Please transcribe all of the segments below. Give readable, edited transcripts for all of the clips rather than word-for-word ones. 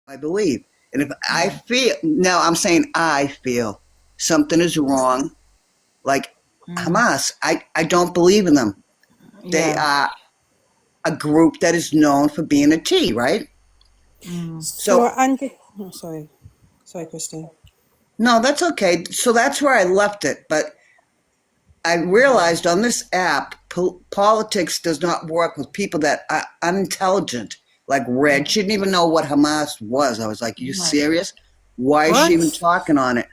I believe. And if I feel, now I'm saying I feel something is wrong, like Hamas, I don't believe in them. They Yeah. are a group that is known for being a T, right? So, So, Angie, oh, sorry, Christine. no, that's okay. So that's where I left it. But I realized on this app, politics does not work with people that are unintelligent. Like Red, she didn't even know what Hamas was. I was like, you No. serious? Why is she even What? talking on it?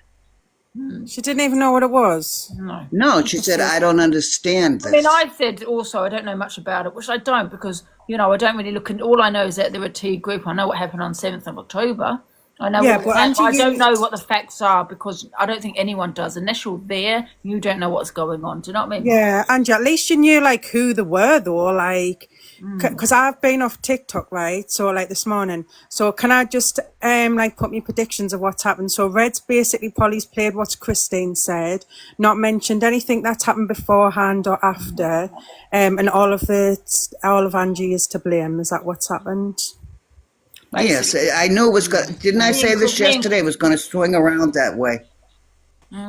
She didn't even know what it was. No. No, she said, Interesting. I don't understand I mean, this. I said also I don't know much about it, which I don't because, I don't really look in. All I know is that they're a T group. I know what happened on 7th of October. I know Yeah, all but that, but Angie, I don't you, know what the facts are because I don't think anyone does. Unless you're there, you don't know what's going on. Do you know what I mean? yeah, Angie, at least you knew like who they were though, like, because I've been off TikTok, right? So like this morning. So can I just like put me predictions of what's happened? So Red's basically Polly's played what Christine said, not mentioned anything that's happened beforehand or after, and all of Angie is to blame. Is that what's happened? Yes, Basically, I knew it was going. Didn't I say this yesterday? It was going to swing around that way.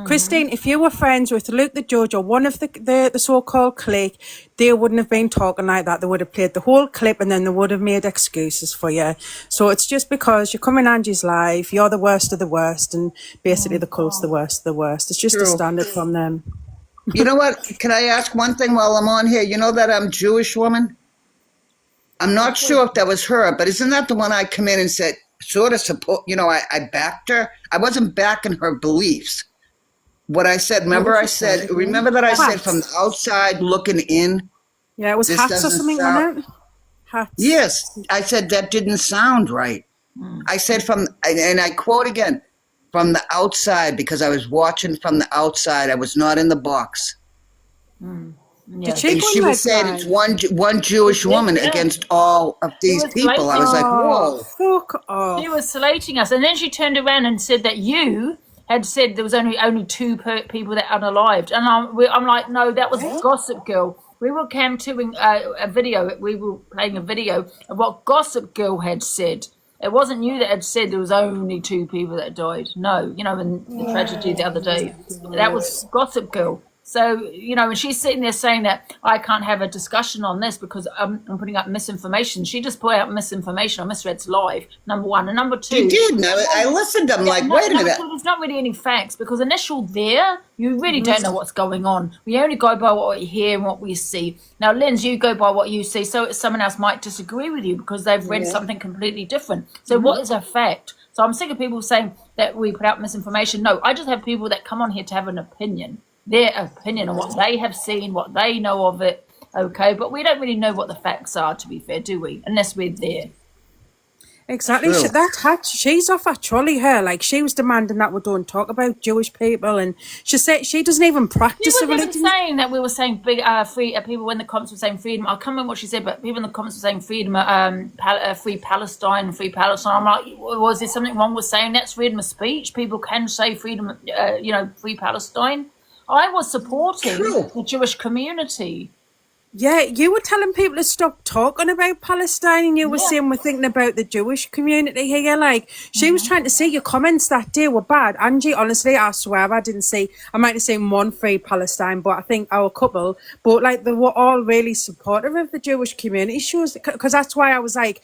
Christine, if you were friends with Luke the Judge or one of the so-called clique, they wouldn't have been talking like that. They would have played the whole clip and then they would have made excuses for you. So it's just because you come in Angie's life, you're the worst of the worst, and basically the cult's the worst of the worst. It's just a True. standard from them. You know what? Can I ask one thing while I'm on here? You know that I'm Jewish woman? I'm not sure if that was her, but isn't that the one I come in and said, sort of support, I backed her? I wasn't backing her beliefs. What I said, What remember would I you say said, again? remember that I said from Hats. the outside looking in, Yeah, it was this hats or doesn't something, sound, wasn't it? Hats. yes, I said that didn't sound right. I said and I quote again, from the outside, because I was watching from the outside. I was not in the box. Did yes. she And go she on was like saying it's live? one Jewish woman Yeah. against all of She these was people. I was slating like, us. Oh, whoa. fuck She was off. slating us, and then she turned around and said that you had said there was only two people that unalived, and I'm like, no, that was Gossip Girl. We were capturing a video. We were playing a video of what Gossip Girl had said. It wasn't you that had said there was only two people that died. No, in the tragedy the other day, that was God. Gossip Girl. So, and she's sitting there saying that I can't have a discussion on this because I'm putting up misinformation. She just put out misinformation on Miss Red's live, number one. And number She two, did. And I listened. I'm yeah, like, no, wait a number minute. two, there's not really any facts because unless you're there, you really don't know what's going on. We only go by what we hear and what we see. Now, Linz, you go by what you see, so someone else might disagree with you because they've read something completely different. So, what is a fact? So, I'm sick of people saying that we put out misinformation. No, I just have people that come on here to have an opinion, their opinion on what they have seen, what they know of it. Okay, but we don't really know what the facts are, to be fair, do we? Unless we're there. Exactly. True. That hat, she's off her trolley here. Like, she was demanding that we don't talk about Jewish people. And she said she doesn't even She practice the was even religion. saying that we were saying big free people in the comments were saying freedom. I can't remember what she said, but people in the comments were saying freedom, free Palestine, free Palestine. I'm like, was there something wrong with saying that's freedom of speech? People can say freedom, free Palestine. I was supporting True. the Jewish community. Yeah, you were telling people to stop talking about Palestine and you were Yeah. saying we're thinking about the Jewish community here. Like, she was trying to say your comments that day were bad. Angie, honestly, I swear I didn't say, I might have seen one free Palestine, but I think our couple, but like they were all really supportive of the Jewish community. She was, because that's why I was like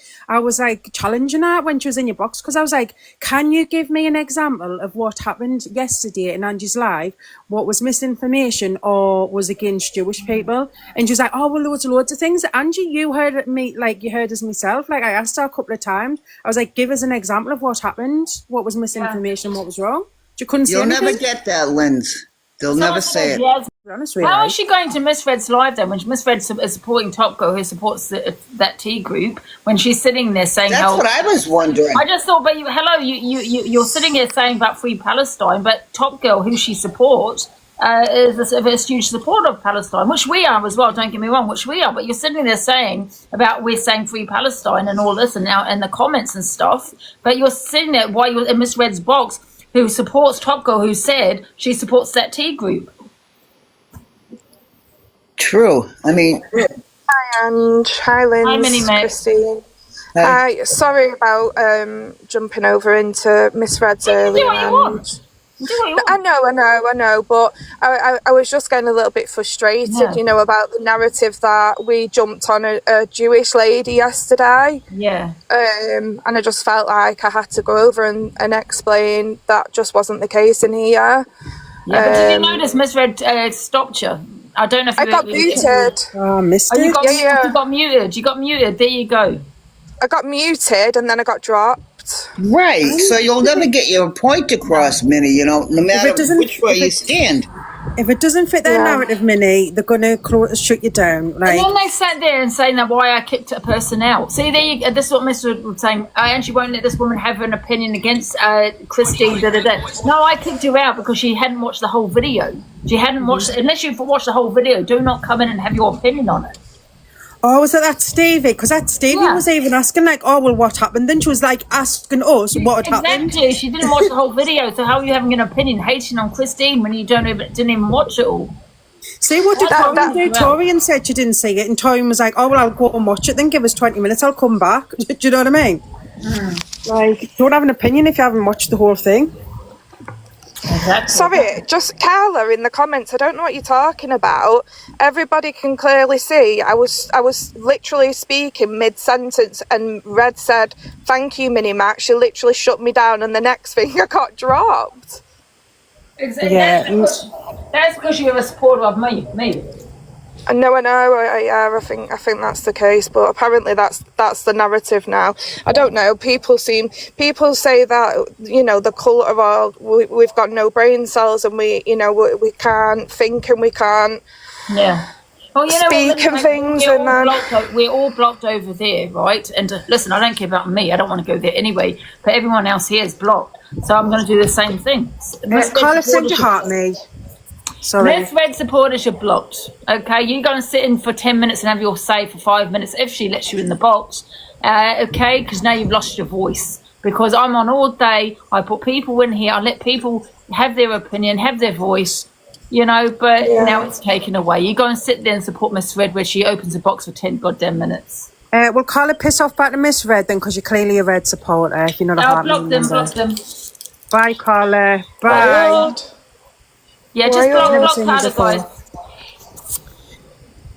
challenging her when she was in your box, because I was like, can you give me an example of what happened yesterday in Angie's live? What was misinformation or was against Jewish people? And she was like, oh, well, loads of things. Angie, you heard me, like you heard us myself. Like I asked her a couple of times. I was like, give us an example of what happened, what was misinformation, what was wrong. She couldn't say You'll never anything. get that, Linz. They'll never Someone say said it. yes. To be honest with you, How like, is she going to Miss Red's live then when Miss Red is supporting Top Girl who supports that T group when she's sitting there saying That's how what I was wondering. I just thought, but you're sitting here saying about free Palestine, but Top Girl, who she supports, is a huge supporter of Palestine, which we are as well. Don't get me wrong, which we are. But you're sitting there saying about we're saying free Palestine and all this, and now in the comments and stuff. But you're sitting there while you're in Miss Red's box, who supports Top Girl, who said she supports that T group. True. I mean, And hi, Hi, Minnie Lynn's, Mac. Christine. Hi, sorry about jumping over into Miss Red's Do earlier. what you want. Do what you want. I know, but I was just getting a little bit frustrated, Yeah. about the narrative that we jumped on a Jewish lady yesterday. Yeah. And I just felt like I had to go over and explain that just wasn't the case in here. Yeah, but did you notice Miss Red stopped you? I don't know if I you got muted. Oh, missed Oh, you it. got, Yeah. you got muted. You got muted. There you go. I got muted and then I got dropped. Right. So you'll never get your point across, Minnie, you know, no matter which way you stand. If it doesn't fit their narrative, Minnie, they're going to shut you down. Like, And then they sat there and saying that why I kicked a person out. See, there you, this is what Mr. was saying. I actually won't let this woman have an opinion against Christine. No, I kicked her out because she hadn't watched the whole video. She hadn't watched, unless you've watched the whole video, do not come in and have your opinion on it. oh, was it that Stevie? Because that Stevie Yeah. was even asking, like, oh, well, what happened? Then she was, like, asking us what had happened. Exactly. She didn't watch the whole video, so how are you having an opinion hating on Christine when you didn't even watch it all? See, what did That- Torian do? Torian said she didn't see it, and Torian was like, oh, well, I'll go and watch it, then give us 20 minutes, I'll come back. Do you know what I mean? Like, don't have an opinion if you haven't watched the whole thing. Exactly. Sorry, just Carla in the comments. I don't know what you're talking about. Everybody can clearly see. I was literally speaking mid-sentence, and Red said, "Thank you, Minnie Mac." She literally shut me down, and the next thing I got dropped. Exactly. Yeah. That's because you're a supporter of me. And no, I know. I think that's the case, but apparently that's the narrative now. I don't know. People say that the cult of all we've got no brain cells and we can't think and we can't Yeah. Oh, you know speak what, and things, and then we're all blocked over there, right? And listen, I don't care about me. I don't want to go there anyway. But everyone else here is blocked, so I'm going to do the same thing. Carla, send your heart me. Sorry. Miss Red supporters are blocked. Okay, you go and sit in for 10 minutes and have your say for 5 minutes if she lets you in the box. Okay, because now you've lost your voice. Because I'm on all day. I put people in here. I let people have their opinion, have their voice. But now it's taken away. You go and sit there and support Miss Red where she opens a box for 10 goddamn minutes. Well, Carla, piss off back to Miss Red then, because you're clearly a Red supporter. If you're not a heart Block them. Bye, Carla. Bye. Yeah, just block Carla, guys.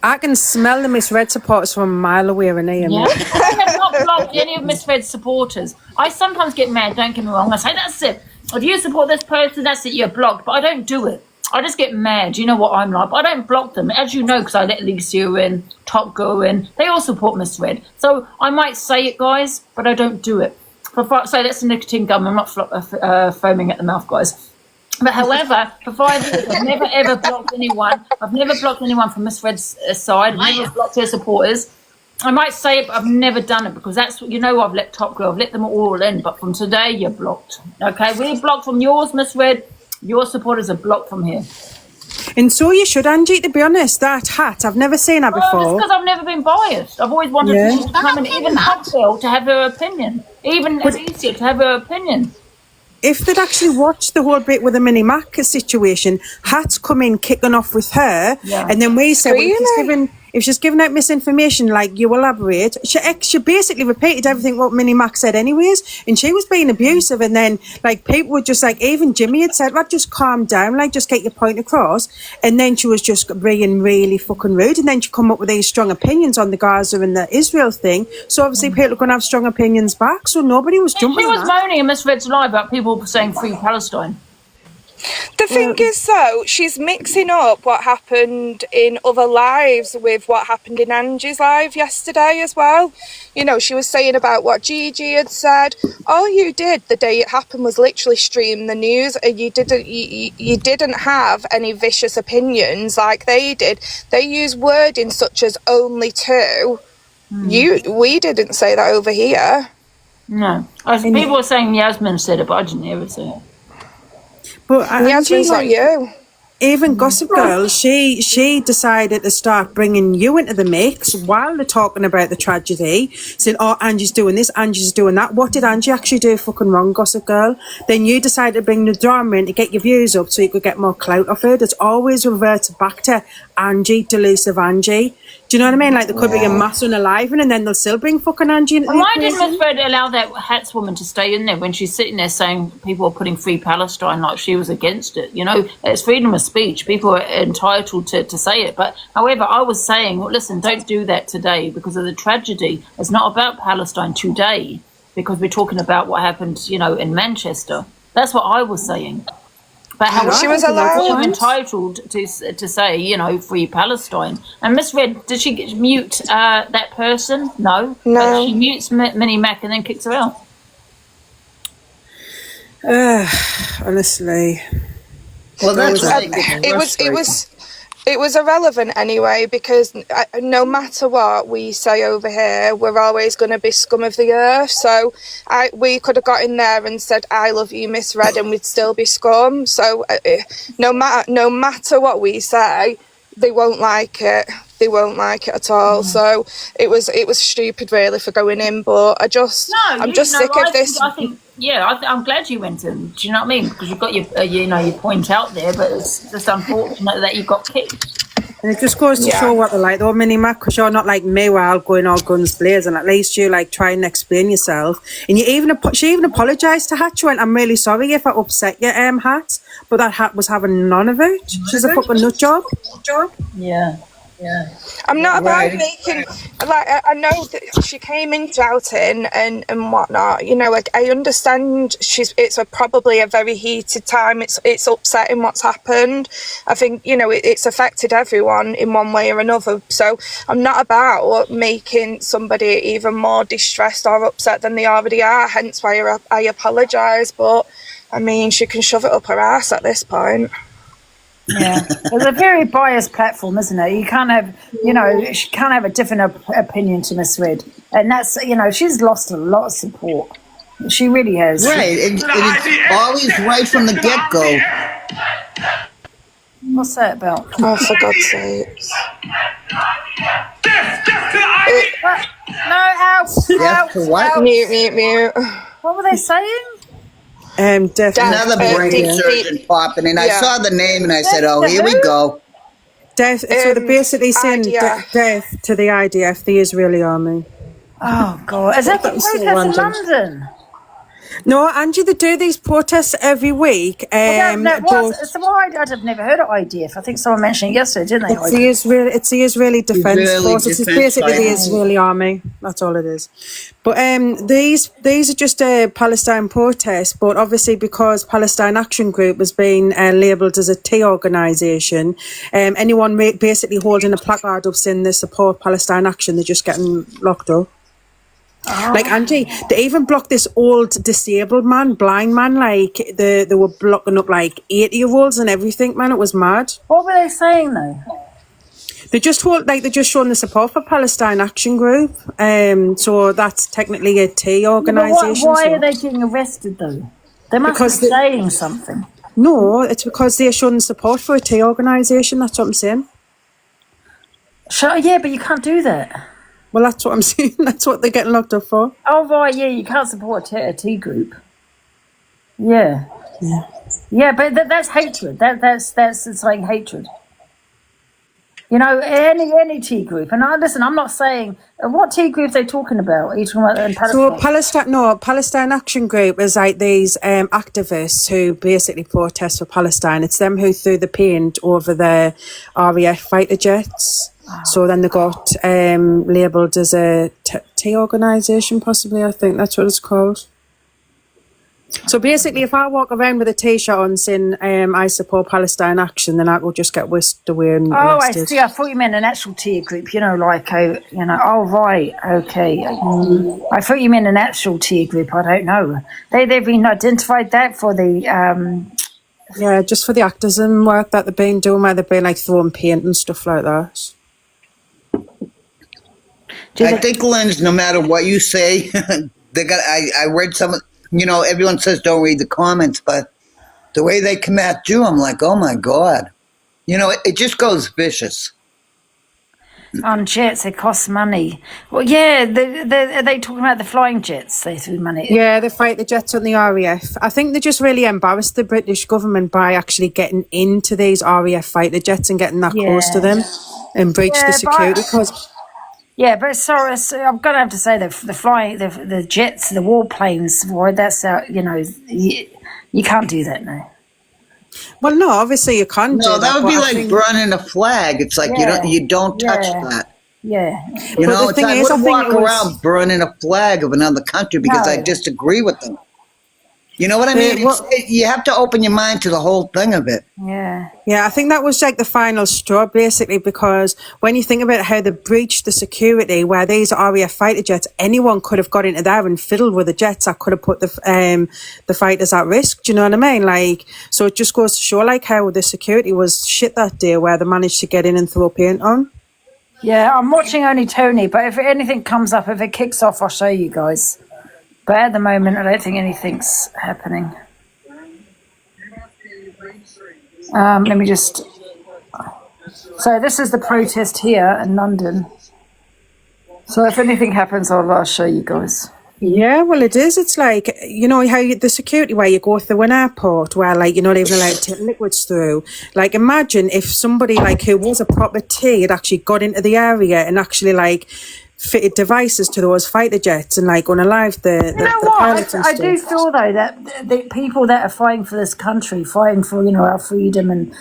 I can smell the Miss Red supporters from a mile away, Renee. Yeah. I have not blocked any of Miss Red's supporters. I sometimes get mad, don't get me wrong. I say, that's it. If you support this person, that's it, you're blocked. But I don't do it. I just get mad. You know what I'm like. But I don't block them. As you know, because I let Lisa in, Top Girl in. They all support Miss Red. So I might say it, guys, but I don't do it. So that's a nicotine gum. I'm not foaming at the mouth, guys. But however, for 5 years, I've never ever blocked anyone. I've never blocked anyone from Miss Red's side. I've never blocked her supporters. I might say it, but I've never done it because that's I've let Top Girl, I've let them all in. But from today, you're blocked. Okay, we're blocked from yours, Miss Red. Your supporters are blocked from here. And so you should, Angie, to be honest. That hat, I've never seen her before. Well, it's because I've never been biased. I've always wanted people to come in, even Top Girl, to have her opinion. Even Alicia to have her opinion. If they'd actually watched the whole bit with the Minnie Mac situation, Hat's come in kicking off with her, and then we said, well, if she's giving out misinformation, like you elaborate, she basically repeated everything what Minnie Mac said anyways, and she was being abusive, and then like people were just like, even Jimmy had said, well, just calm down, like just get your point across, and then she was just being really fucking rude, and then she come up with these strong opinions on the Gaza and the Israel thing, so obviously people are going to have strong opinions back, so nobody was jumping She on was that. moaning in Miss Red's live about people saying free Palestine. The thing is, though, she's mixing up what happened in other lives with what happened in Angie's live yesterday as well. She was saying about what Gigi had said. All you did the day it happened was literally stream the news. You didn't have any vicious opinions like they did. They used wording such as only two. We didn't say that over here. No. People were saying Yasmin said it, but I didn't hear it say it. But Yasmin's not you. Even Gossip Girl, she decided to start bringing you into the mix while they're talking about the tragedy, saying, oh, Angie's doing this, Angie's doing that. What did Angie actually do fucking wrong, Gossip Girl? Then you decided to bring the drama in to get your views up so you could get more clout off her. It's always reverted back to Angie, delusive Angie. Do you know what I mean? Like, there could be a mass unaliving and then they'll still bring fucking Angie into the Why didn't equation. Miss Red allow that Hats woman to stay in there when she's sitting there saying people are putting free Palestine like she was against it? You know, it's freedom of speech. People are entitled to say it. But however, I was saying, well, listen, don't do that today because of the tragedy. It's not about Palestine today because we're talking about what happened, you know, in Manchester. That's what I was saying. But however, She was people allowed. are entitled to say, you know, free Palestine. And Miss Red, did she mute that person? No. No. But she mutes Minnie Mac and then kicks her out. Honestly. Well, that's It was irrelevant anyway because no matter what we say over here, we're always going to be scum of the earth. So we could have got in there and said, "I love you, Miss Red," and we'd still be scum. So no matter what we say, they won't like it. They won't like it at all. So it was stupid really for going in. But I'm just sick of this. I'm glad you went in. Do you know what I mean? Because you've got your point out there, but it's just unfortunate that you got kicked. And it just goes to show what they're like, though, Minnie Mac, because you're not like me where I'll go in all guns blazing. At least you like try and explain yourself. And she even apologised to Hat. She went, "I'm really sorry if I upset you, Hat." But that Hat was having none of it. She's a fucking nut job. Yeah. I'm not about making, like, I know that she came in doubting and whatnot, you know, like, I understand it's probably a very heated time, it's upsetting what's happened. I think, you know, it's affected everyone in one way or another, so I'm not about making somebody even more distressed or upset than they already are, hence why I apologise, but, I mean, she can shove it up her ass at this point. Yeah, it's a very biased platform, isn't it? You can't have, you know, she can't have a different opinion to Miss Red, and that's, you know, she's lost a lot of support. She really has. right. It's always right from the get-go. What's that about? Oh, for God's sake! No, out. To what? Mute. What were they saying? Death. Another brain surgeon popping in. I saw the name and I said, "Oh, here we go." Death. So they're basically saying IDF. death to the IDF, the Israeli army. Oh God, is that the protest in London? No, Angie, they do these protests every week. So why I've never heard of IDF. I think someone mentioned it yesterday, didn't they? It's the Israeli Defence Force. It's basically the Israeli army. That's all it is. But these are just a Palestine protest. But obviously, because Palestine Action Group has been labelled as a T organisation, anyone basically holding a placard up saying they support Palestine Action, they're just getting locked up. Oh. Like, Angie, they even blocked this old disabled man, blind man, like they were blocking up like 80-year-olds and everything, man. It was mad. What were they saying though? They're just showing the support for Palestine Action Group. So that's technically a T organisation. Why are they getting arrested though? They must be saying something. No, it's because they're showing support for a T organisation. That's what I'm saying. Yeah, but you can't do that. Well, that's what I'm saying. That's what they're getting locked up for. Oh, right, yeah, you can't support a T group. Yeah. Yeah, but that's hatred. That's it's like hatred. You know, any T group. And listen, I'm not saying what T groups are they talking about. Are you talking about in Palestine? So Palestine Action Group is like these activists who basically protest for Palestine. It's them who threw the paint over the RAF fighter jets. So then they got labelled as a T organisation, possibly. I think that's what it's called. So basically, if I walk around with a T-shirt on saying I support Palestine Action, then I will just get whisked away and arrested. I see. I thought you meant an actual T group. You know, like Oh, right. Okay. I thought you meant an actual T group. I don't know. They've been identified that for the. Yeah, just for the activism work that they've been doing, where they've been like throwing paint and stuff like that. I think, Lynn, no matter what you say, they got. I read some. You know, everyone says don't read the comments, but the way they come at you, I'm like, oh my God. You know, it just goes vicious. On jets, it costs money. Well, yeah, are they talking about the flying jets? They threw money. Yeah, they fight the jets on the RAF. I think they just really embarrassed the British government by actually getting into these RAF fighter jets and getting that close to them. and breached the Yeah, security but because yeah, but sorry, I'm gonna have to say the flying, the jets, the warplanes, boy, that's you can't do that now. well, no, obviously you can't No, do that that, would but be I like think burning a flag. It's like Yeah, you don't touch yeah, that. yeah. You but the know, it's thing I is, I wouldn't think it walk was around burning a flag of another country because I No. disagree with them. You know what I the mean? what. You have to open your mind to the whole thing of it. Yeah. Yeah, I think that was like the final straw, basically, because when you think about how they breached the security, where these RAF fighter jets, anyone could have got into there and fiddled with the jets that could have put the fighters at risk. Do you know what I mean? Like, so it just goes to show like how the security was shit that day, where they managed to get in and throw paint on. Yeah, I'm watching only Tony, but if anything comes up, if it kicks off, I'll show you guys. But at the moment, I don't think anything's happening. Let me just. So this is the protest here in London. So if anything happens, I'll show you guys. Yeah, well, it is. It's like, you know, how the security where you go through an airport where, like, you're not even allowed to take liquids through. Like, imagine if somebody, like, who was a proper T had actually got into the area and actually, like, fitted devices to those fighter jets and, like, unalived the You know the what? pilots and I do stuff. feel though that the people that are fighting for this country, fighting for our freedom and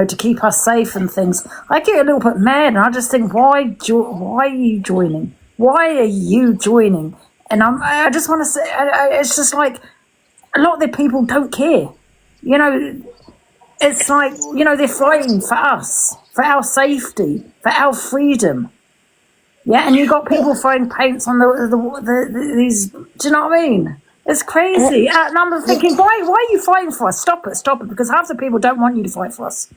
to keep us safe and things, I get a little bit mad, and I just think, why are you joining? Why are you joining? And I just want to say, it's just like a lot of the people don't care. It's like they're fighting for us, for our safety, for our freedom. Yeah, and you got people throwing paints on these. Do you know what I mean? It's crazy. And I'm thinking, why are you fighting for us? Stop it, because half the people don't want you to fight for us.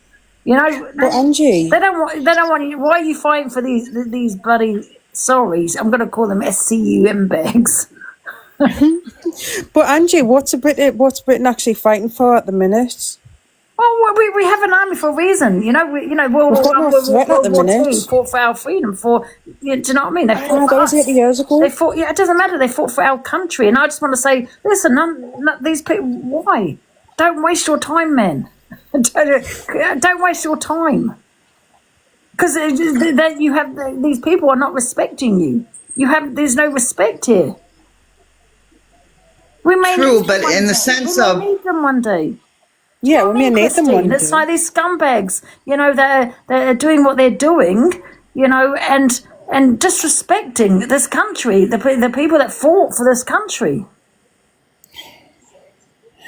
But Angie, They don't want you. Why are you fighting for these bloody? Sorry, I'm going to call them SCUM bags. but Angie, what's Britain actually fighting for at the minute? Well, we have an army for a reason. World We've War got One, no threat at the World War minute. Two fought for our freedom. Do you know what I mean? They fought that for was us. 80 years ago. They fought. Yeah, it doesn't matter. They fought for our country, and I just want to say, listen, these people. Why? Don't waste your time, men. Don't waste your time. Because you have these people are not respecting you. There's no respect here. We may True, need but them in the one day. sense We may of need them one day. Yeah, we may need them one day. It's like these scumbags, they're doing what they're doing, and disrespecting this country, the people that fought for this country.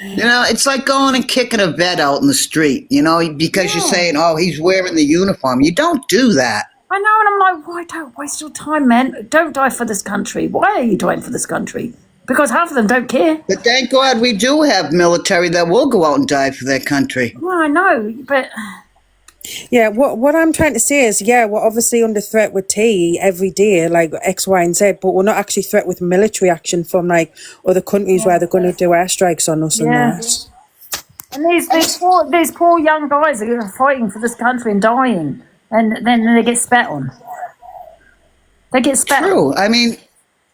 it's like going and kicking a vet out in the street, because you're saying, oh, he's wearing the uniform. You don't do that. I know, and I'm like, why don't waste your time, man? Don't die for this country. Why are you dying for this country? Because half of them don't care. But thank God we do have military that will go out and die for their country. Well, I know, but Yeah, what I'm trying to say is, yeah, we're obviously under threat with T every day, like X, Y, and Z, but we're not actually threat with military action from like other countries where they're going to do airstrikes on us and that. And these poor young guys are fighting for this country and dying, and then they get spat on. They get spat on. True. I mean,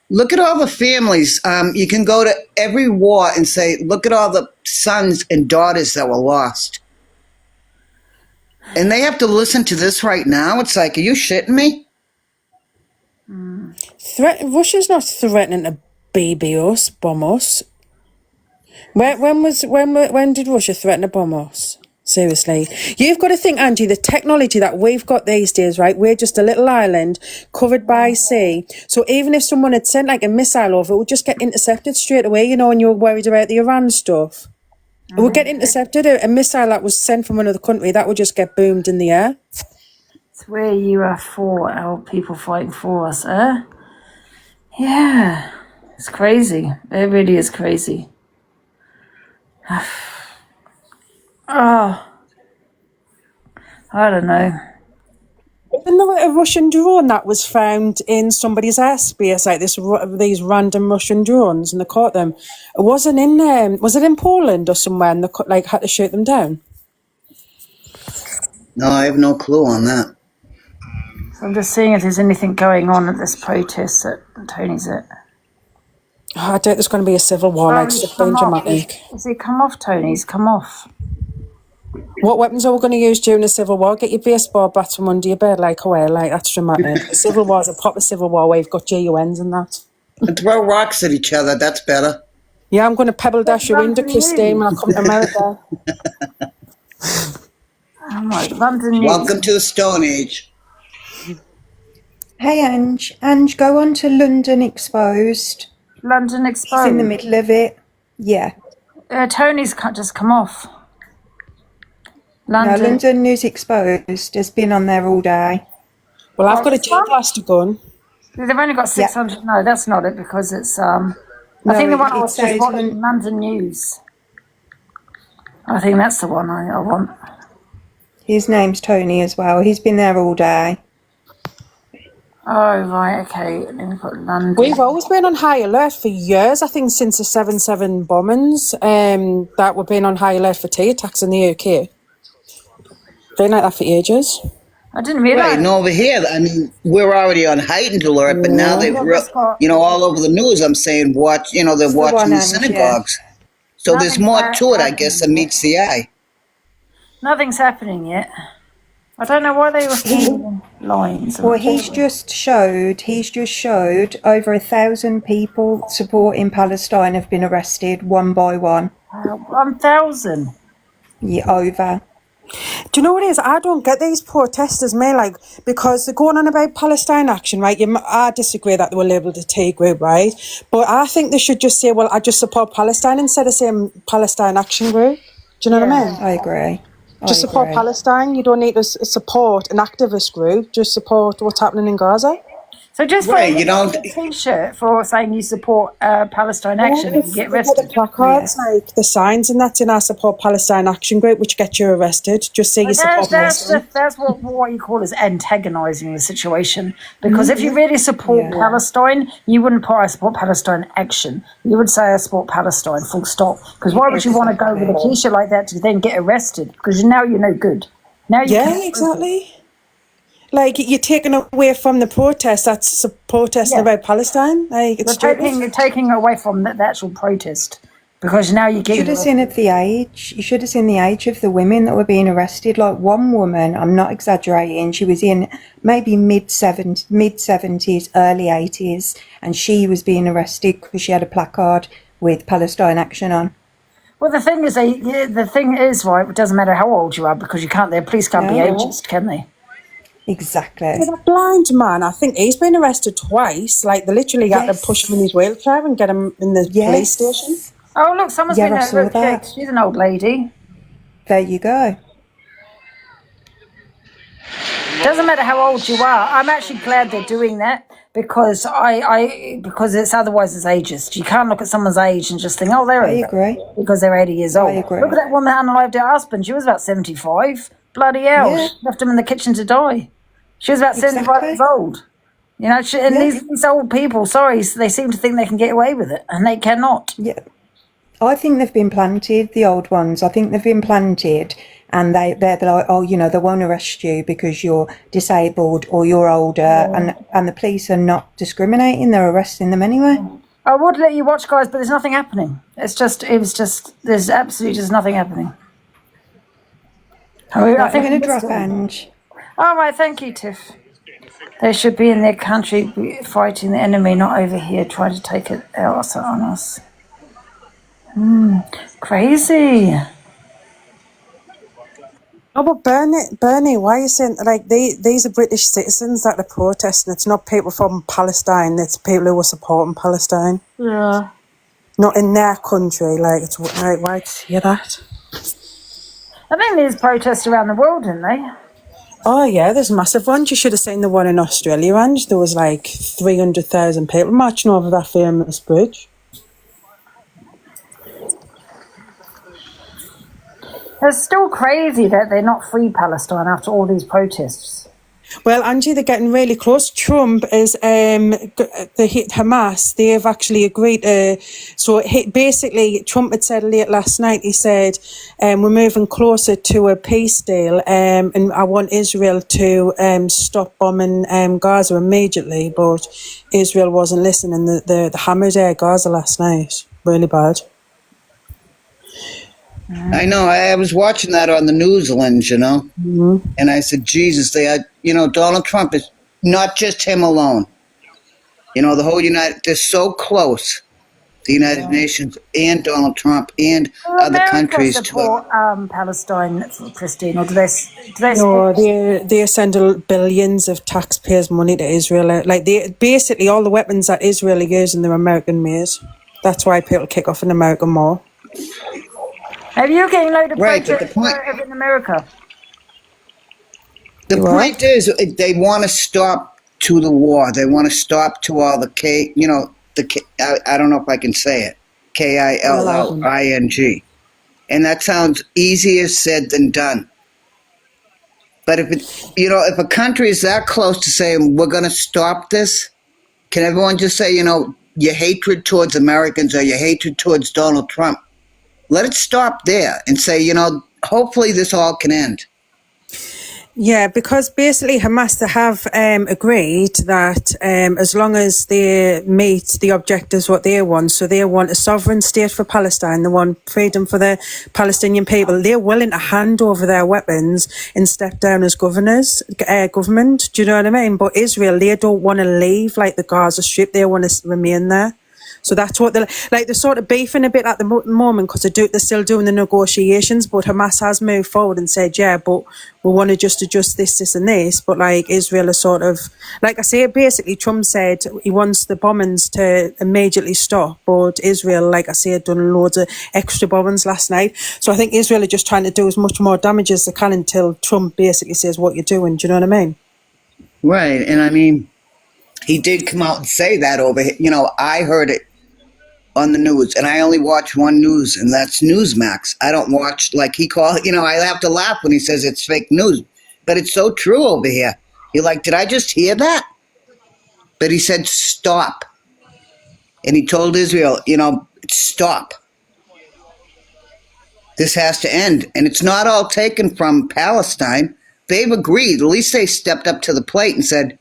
look at all the families. You can go to every war and say, look at all the sons and daughters that were lost. And they have to listen to this right now. It's like, are you shitting me? Russia's not threatening to baby us, bomb us. When did Russia threaten to bomb us? Seriously. You've got to think, Angie, the technology that we've got these days, right? We're just a little island covered by sea. So even if someone had sent like a missile over, it would just get intercepted straight away, and you're worried about the Iran stuff. It would get intercepted. A missile that was sent from another country, that would just get boomed in the air. It's where you are for our people fighting for us, eh? Yeah. It's crazy. It really is crazy. Oh, I don't know. Another a Russian drone that was found in somebody's airspace, like these random Russian drones, and they caught them. It wasn't in was it in Poland or somewhere, and they had to shoot them down? No, I have no clue on that. So I'm just seeing if there's anything going on at this protest that Tony's at. Oh, I doubt there's going to be a civil war, like stuff being dramatic. Is he come off, Tony? He's come off. What weapons are we going to use during the Civil War? Get your baseball bats from under your bed, like, away, like, that's dramatic. The Civil War's a proper Civil War where you've got GUNs and that. And throw rocks at each other. That's better. Yeah, I'm going to pebble dash your window, London Christine, when I News. come to America. Oh my, London News. Welcome to the Stone Age. Hey, Ange. Ange, go on to London Exposed. London He's Exposed. in the middle of it. Yeah. Tony's just come off. No, London. London News Exposed has been on there all day. Well, I've got a G-Blaster gun. They've only got 600. No, that's not it because it's I No, think the one I it was just says watching, London News. I think that's the one I want. His name's Tony as well. He's been there all day. Oh right, okay. Let me put London. We've always been on high alert for years, I think since the 7/7 bombings, that we've been on high alert for tea attacks in the UK. Been like that for ages. I didn't realise. Right, and over here, I mean, we're already on heightened alert, but now they've, all over the news, I'm saying, watch, they're the watching one, the Ange, synagogues. So there's more to it, I guess, than meets the eye. Nothing's happening yet. I don't know why they were sending lines. Well, he's just showed over 1,000 people supporting Palestine have been arrested one by one. 1,000. Yeah, over. Do you know what it is? I don't get these protesters, mate, like, because they're going on about Palestine action, right? I disagree that they were labelled a T group, right? But I think they should just say, well, I just support Palestine instead of saying Palestine action group. Do you know what I mean? I agree. Just support Palestine. You don't need to support an activist group. Just support what's happening in Gaza. So just Right, for a T-shirt for saying you support Palestine action, you get arrested. The placards, like the signs, and that's in our support Palestine action group, which get you arrested. Just say you support Palestine. That's what you call is antagonising the situation. Because if you really support Palestine, you wouldn't put I support Palestine action. You would say I support Palestine, full stop. Because why would you want to go with a T-shirt like that to then get arrested? Because now you're no good. Now you exactly. Like, you're taking away from the protest that's protesting about Palestine. Like, it's you're taking away from the actual protest because now you get. You should have seen at the age. You should have seen the age of the women that were being arrested. Like one woman, I'm not exaggerating. She was in maybe mid 70s, early 80s, and she was being arrested because she had a placard with Palestine action on. Well, the thing is, right. It doesn't matter how old you are because you can't. The police can't be ageist, can they? Exactly. That blind man, I think he's been arrested twice. Like, they literally had to push him in his wheelchair and get him in the police station. Oh, look, someone's been arrested. She's an old lady. There you go. Doesn't matter how old you are. I'm actually glad they're doing that because because it's otherwise it's ageist. You can't look at someone's age and just think, oh, they're. I agree. Because they're 80 years old. I agree. Look at that woman that unalived her husband. She was about 75. Bloody hell! Yeah. She left him in the kitchen to die. She was about 75 years old. These old people, they seem to think they can get away with it, and they cannot. Yeah. I think they've been planted, the old ones. I think they've been planted, and they're like, oh, they won't arrest you because you're disabled or you're older, and the police are not discriminating. They're arresting them anyway. I would let you watch, guys, but there's nothing happening. There's absolutely just nothing happening. I think I'm going to drop Ange. All right, thank you, Tiff. They should be in their country fighting the enemy, not over here trying to take it out on us. Crazy. Oh, but Bernie, why are you saying, like, these are British citizens that are protesting? It's not people from Palestine, it's people who are supporting Palestine. Yeah. Not in their country, like, it's like, why do you hear that? I think there's protests around the world, isn't they? Oh, yeah, there's massive ones. You should have seen the one in Australia, Ange. There was like 300,000 people marching over that famous bridge. It's still crazy that they're not free Palestine after all these protests. Well, Angie, they're getting really close. Trump is Hamas. They have actually agreed. Basically, Trump had said late last night. He said, "We're moving closer to a peace deal, and I want Israel to stop bombing Gaza immediately." But Israel wasn't listening. The hammered Gaza last night, really bad. I know. I was watching that on the news, Lynn, you know, and I said, Jesus, they are, you know, Donald Trump is not just him alone. You know, the whole they're so close, the United Nations and Donald Trump and Do other America countries. support Palestine, Christine, or do they No, support? they send billions of taxpayers' money to Israel. Like they basically all the weapons that Israel are using, they're American made. That's why people kick off in America more. Have you getting load of Right, but the protests point, over in America? the You point is, they want to stop to the war. They want to stop to all the you know, I don't know if I can say it, KILLING. And that sounds easier said than done. But if a country is that close to saying, we're going to stop this, can everyone just say, you know, your hatred towards Americans or your hatred towards Donald Trump, let it stop there and say, you know, hopefully this all can end. Yeah, because basically Hamas they have agreed that as long as they meet the objectives what they want, so they want a sovereign state for Palestine, they want freedom for the Palestinian people, they're willing to hand over their weapons and step down as government. Do you know what I mean? But Israel, they don't want to leave like the Gaza Strip, they want to remain there. So that's what they're sort of beefing a bit at the moment because they're still doing the negotiations. But Hamas has moved forward and said, yeah, but we want to just adjust this, and this. But like Israel is sort of, like I say, basically Trump said he wants the bombings to immediately stop. But Israel, like I say, had done loads of extra bombings last night. So I think Israel are just trying to do as much more damage as they can until Trump basically says what you're doing. Do you know what I mean? Right. And I mean, he did come out and say that over here. You know, I heard it on the news, and I only watch one news, and that's Newsmax. I don't watch, like he called, you know, I have to laugh when he says it's fake news, but it's so true over here. You're like, did I just hear that? But he said, stop. And he told Israel, you know, stop. This has to end. And it's not all taken from Palestine. They've agreed. At least they stepped up to the plate and said,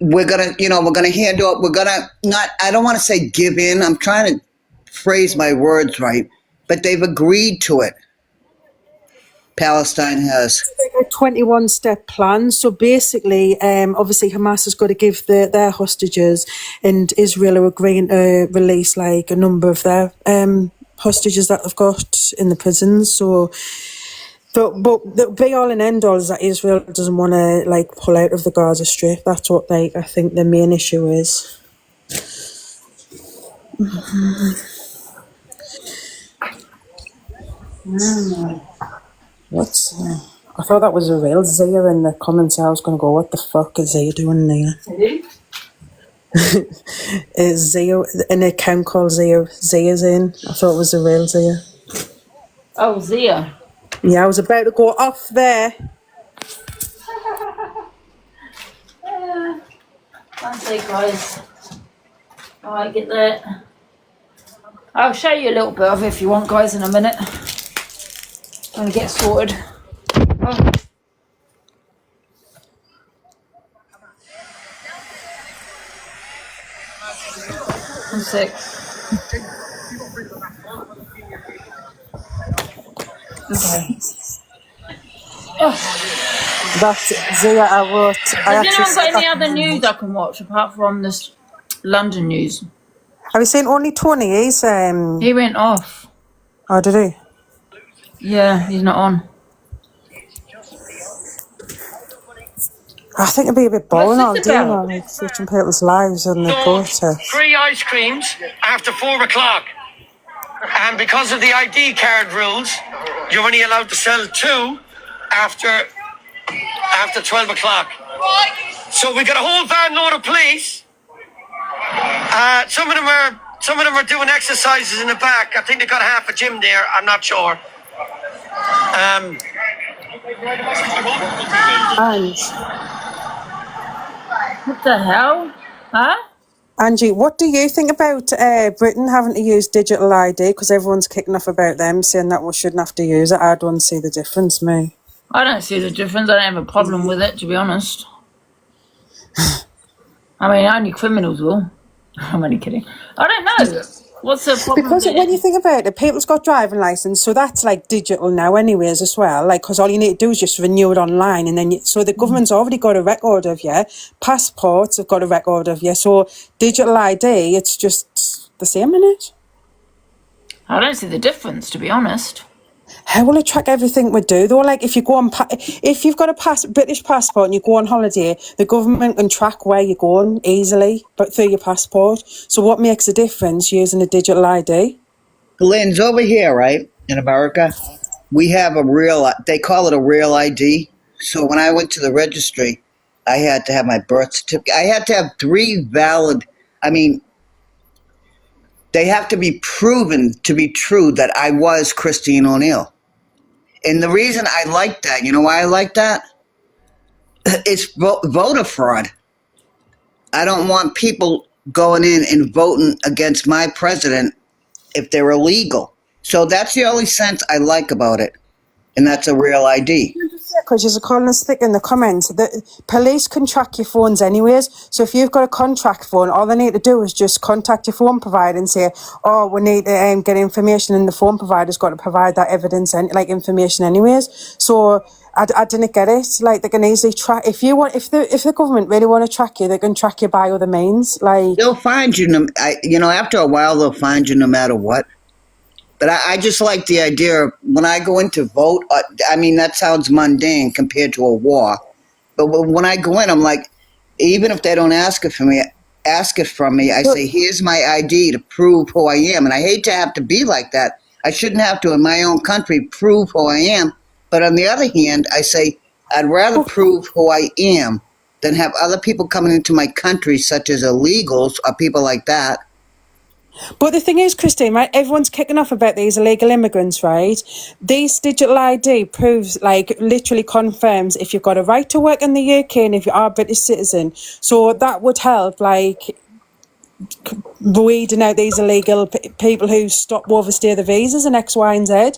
we're going to handle it. We're going to not, I don't want to say give in. I'm trying to phrase my words right, but they've agreed to it. Palestine has. A 21-step plan. So basically, obviously Hamas has got to give their hostages, and Israel are agreeing to release like a number of their hostages that they've got in the prisons. So But the be all and end all is that Israel doesn't want to like pull out of the Gaza Strip. That's what I think the main issue is. What's I thought that was a real Zia in the comments. I was going to go, what the fuck is Zia doing there? Is Zia an account called Zia's in? I thought it was a real Zia. Oh, Zia. Yeah, I was about to go off there. One sec, guys. I get that. I'll show you a little bit of it if you want, guys, in a minute. Trying to get sorted. Oh. One sec. Okay. That's Zia I wrote. Has anyone got any other news I can watch apart from this London news? Have you seen only Tony? He went off. Oh, did he? Yeah, he's not on. I think it'd be a bit boring all What's day, this you know, about? like switching people's lives and the protest. Free ice creams after 4 o'clock. And because of the ID card rules, you're only allowed to sell 2 after 12 o'clock. So we got a whole van load of police. Some of them are doing exercises in the back. I think they got half a gym there. I'm not sure. What the hell? Huh? Angie, what do you think about Britain having to use digital ID? Because everyone's kicking off about them, saying that we shouldn't have to use it. I don't see the difference, me. I don't see the difference. I don't have a problem with it, to be honest. I mean, only criminals will. I'm only kidding. I don't know. What's the problem? Because with when you it? think about it, people's got driving license, so that's like digital now, anyways, as well. Like, because all you need to do is just renew it online, and then so the government's already got a record of you. Passports have got a record of you. So digital ID, it's just the same, innit? I don't see the difference, to be honest. How will it track everything we do though? Like if you go on, if you've got a British passport and you go on holiday, the government can track where you're going easily, but through your passport. So what makes a difference using a digital ID? Lynn's over here, right? In America, we have they call it a real ID. So when I went to the registry, I had to have my birth certificate. I had to have 3 valid, I mean, they have to be proven to be true that I was Christine O'Neill. And the reason I like that, you know why I like that? It's voter fraud. I don't want people going in and voting against my president if they're illegal. So that's the only sense I like about it. And that's a real ID. Because you're calling us thick in the comments. The police can track your phones anyways. So if you've got a contract phone, all they need to do is just contact your phone provider and say, "Oh, we need to get information," and the phone provider's got to provide that evidence and like information anyways. So I didn't get it. Like they can easily track if the government really want to track you, they can track you by other means. Like They'll find you. After a while, they'll find you no matter what. But I just like the idea of when I go in to vote, I mean, that sounds mundane compared to a war. But when I go in, I'm like, even if they don't ask it from me, I say, here's my ID to prove who I am. And I hate to have to be like that. I shouldn't have to, in my own country, prove who I am. But on the other hand, I say, I'd rather prove who I am than have other people coming into my country, such as illegals or people like that. But the thing is, Christine, right, everyone's kicking off about these illegal immigrants, right? This digital ID proves, like, literally confirms if you've got a right to work in the UK and if you are a British citizen. So that would help, like, weeding out these illegal people who stop overstay the visas and X, Y, and Z.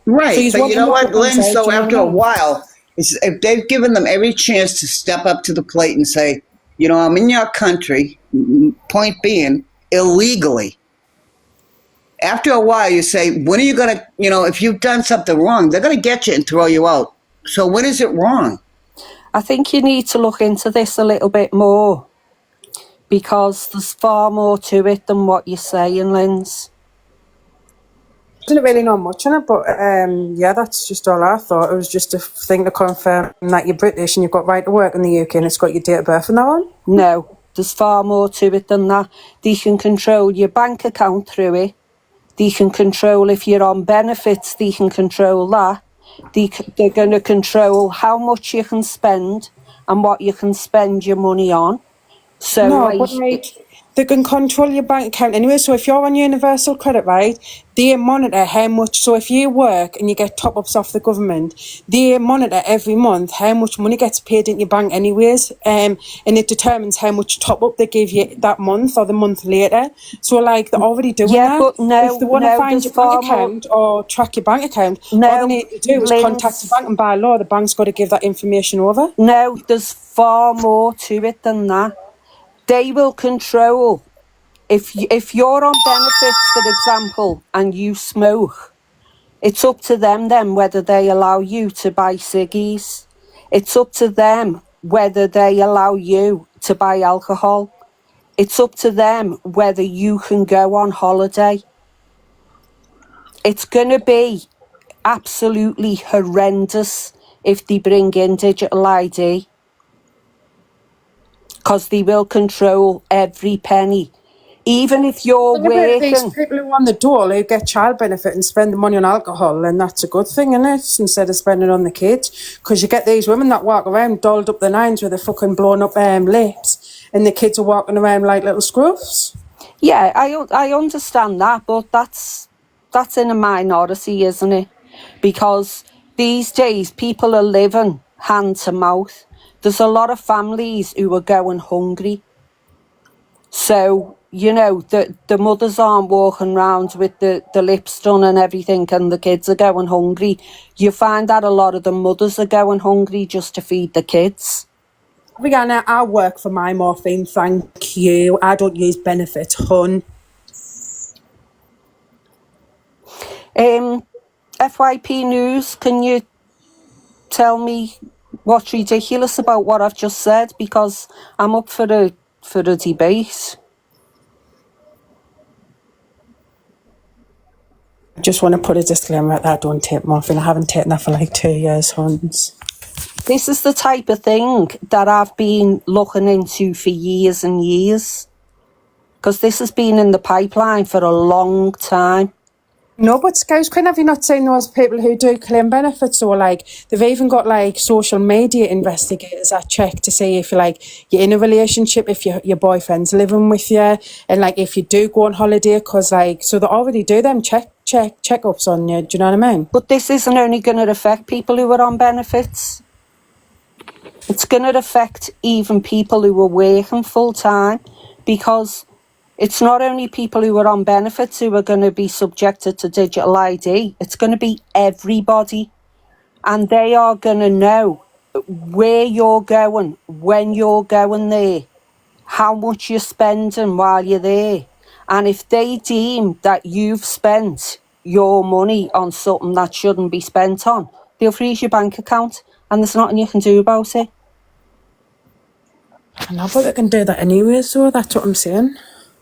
Right, So but you know what, Lynn? So after a while, while, if they've given them every chance to step up to the plate and say, I'm in your country, point being, illegally. After a while, you say, when are you going to, if you've done something wrong, they're going to get you and throw you out. So when is it wrong? I think you need to look into this a little bit more because there's far more to it than what you're saying, Linz. I didn't really know much on it, but yeah, that's just all I thought. It was just a thing to confirm that you're British and you've got right to work in the UK and it's got your date of birth and that on. No, there's far more to it than that. They can control your bank account through it. They can control if you're on benefits, they can control that. They're going to control how much you can spend and what you can spend your money on. So no, but they can control your bank account anyway. So if you're on universal credit, right, they monitor how much. So if you work and you get top-ups off the government, they monitor every month how much money gets paid in your bank anyways. And it determines how much top-up they give you that month or the month later. So like they're already doing that. But no, if they want to find your bank account or track your bank account, all they need to do is contact the bank, and by law the bank's got to give that information over. No, there's far more to it than that. They will control, if you're on benefits, for example, and you smoke, it's up to them then whether they allow you to buy ciggies. It's up to them whether they allow you to buy alcohol. It's up to them whether you can go on holiday. It's going to be absolutely horrendous if they bring in digital ID. Because they will control every penny. Even if you're working. These people who are on the dole who get child benefit and spend the money on alcohol, and that's a good thing, isn't it? Instead of spending it on the kids. Because you get these women that walk around dolled up the nines with their fucking blown up lips, and the kids are walking around like little scruffs. Yeah, I understand that, but that's in a minority, isn't it? Because these days people are living hand to mouth. There's a lot of families who are going hungry. So, the mothers aren't walking around with the lips done and everything and the kids are going hungry. You find that a lot of the mothers are going hungry just to feed the kids. Rihanna, I work for my morphine, thank you. I don't use benefits, hun. FYP News, can you tell me what's ridiculous about what I've just said? Because I'm up for a debate. I just want to put a disclaimer out that I don't take morphine. I haven't taken that for like 2 years, Hans. This is the type of thing that I've been looking into for years and years. Because this has been in the pipeline for a long time. No, but Scouse Queen, have you not seen those people who do claim benefits? Or like, they've even got like social media investigators that check to see if you're in a relationship, if your boyfriend's living with you, and like if you do go on holiday, because like, so they already do them checkups on you. Do you know what I mean? But this isn't only going to affect people who are on benefits. It's going to affect even people who are working full time, because it's not only people who are on benefits who are going to be subjected to digital ID, it's going to be everybody. And they are going to know where you're going, when you're going there, how much you're spending while you're there. And if they deem that you've spent your money on something that shouldn't be spent on, they'll freeze your bank account, and there's nothing you can do about it. I know, but they can do that anyway, so that's what I'm saying.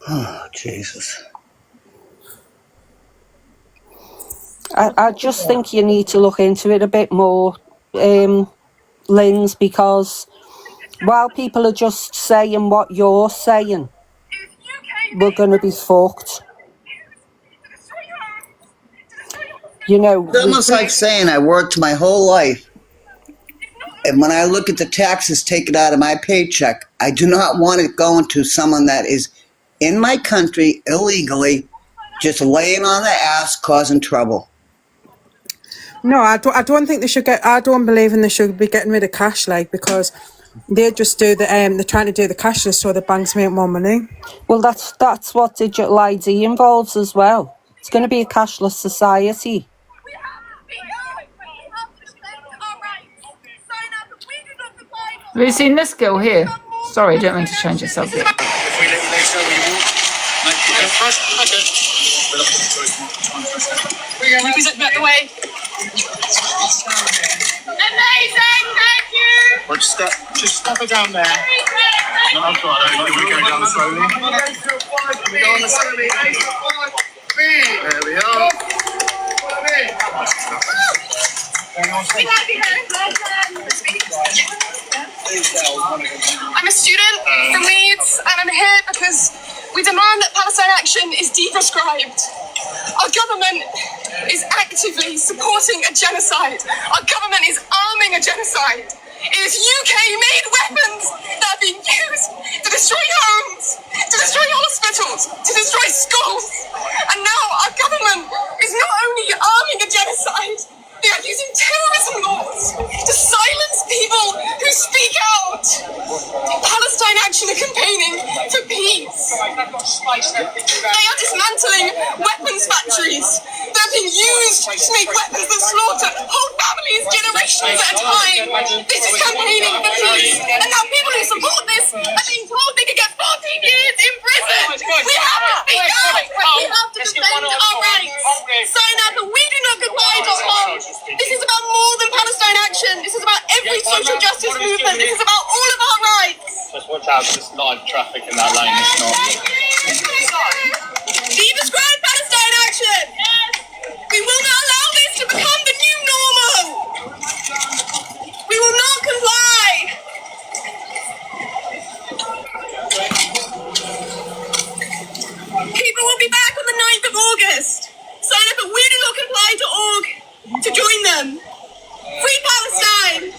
Oh, Jesus. I just think you need to look into it a bit more, Linz, because while people are just saying what you're saying, we're going to be fucked. You know, It's almost like saying I worked my whole life, and when I look at the taxes taken out of my paycheck, I do not want it going to someone that is in my country illegally, just laying on their ass, causing trouble. No, I don't think they should get. I don't believe in they should be getting rid of cash, like, because they just do the they're trying to do the cashless so the banks make more money. Well, that's what digital ID involves as well. It's going to be a cashless society. Have you seen this girl here? Sorry, I don't mean to change the subject. If we let you next over, you walk. No, you go first. Okay. Represent out the way. Amazing, thank you. Or just stop it down there. No, I'm sorry. I don't want to go down slowly. We go on the slowly. There we are. I'm a student from Leeds, and I'm here because we demand that Palestine Action is deprescribed. Our government is actively supporting a genocide. Our government is arming a genocide. It is UK-made weapons that are being used to destroy homes, to destroy hospitals, to destroy schools. And now our government is not only arming a genocide, they are using terrorism laws to silence people who speak out. Palestine Action are campaigning for peace. They are dismantling weapons factories that are being used to make weapons that slaughter whole families, generations at a time. This is campaigning for peace. And now people who support this are being told they can get 14 years in prison. We have to speak out. We have to defend our rights. Sign up at WeDoNotGoodbye.com. This is about more than Palestine Action. This is about every social justice movement. This is about all of our rights. Just watch out, there's live traffic in that lane, it's not. Describe Palestine Action. We will not allow this to become the new normal. We will not comply. People will be back on the 9th of August. Sign up at WeDoNotComply.org to join them. Free Palestine!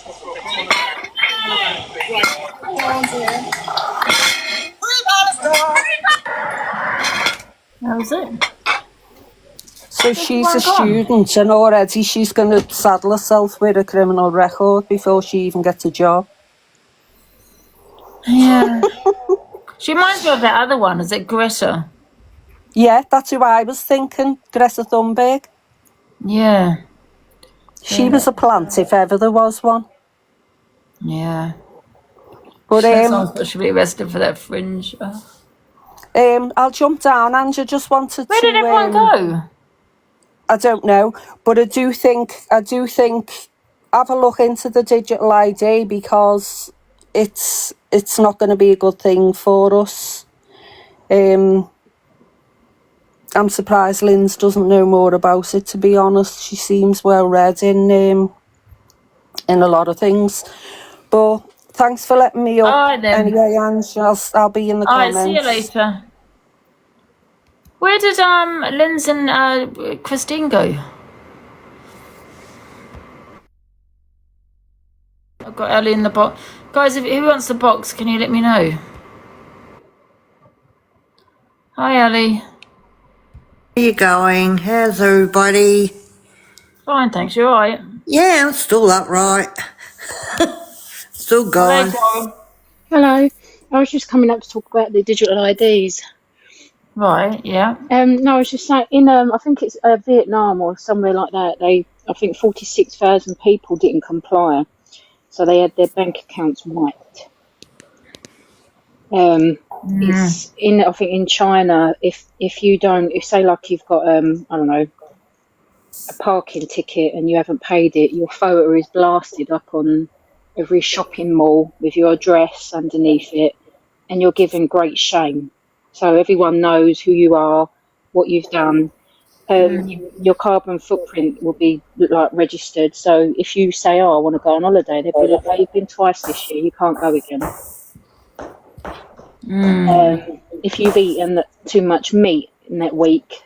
Free Palestine! That was it. So she's a student, and already she's going to saddle herself with a criminal record before she even gets a job. Yeah. She reminds me of that other one. Is it Greta? Yeah, that's who I was thinking, Greta Thunberg. Yeah. She was a plant if ever there was one. Yeah. But Someone should be arrested for that fringe. Oh. I'll jump down. Angie just wanted Where to. did everyone go? I don't know, but I do think have a look into the digital ID, because it's not going to be a good thing for us. I'm surprised Linz doesn't know more about it, to be honest. She seems well read in a lot of things. But thanks for letting me up. All right then. Anyway, Ange, I'll be in the All right, comments. see you later. Where did Linz and Christine go? I've got Ellie in the box. Guys, who wants the box, can you let me know? Hi, Ellie. How are you going? How's everybody? Fine, thanks. You all right? Yeah, I'm still upright. Still going. Hello. I was just coming up to talk about the digital IDs. Right, yeah. No, I was just saying, in I think it's Vietnam or somewhere like that. I think 46,000 people didn't comply, so they had their bank accounts wiped. It's I think in China, if you don't, if say like you've got I don't know, a parking ticket and you haven't paid it, your photo is blasted up on every shopping mall with your address underneath it, and you're given great shame. So everyone knows who you are, what you've done. Your carbon footprint will be like registered. So if you say, "Oh, I want to go on holiday," they'll be like, "Oh, you've been twice this year. You can't go again." If you've eaten too much meat in that week,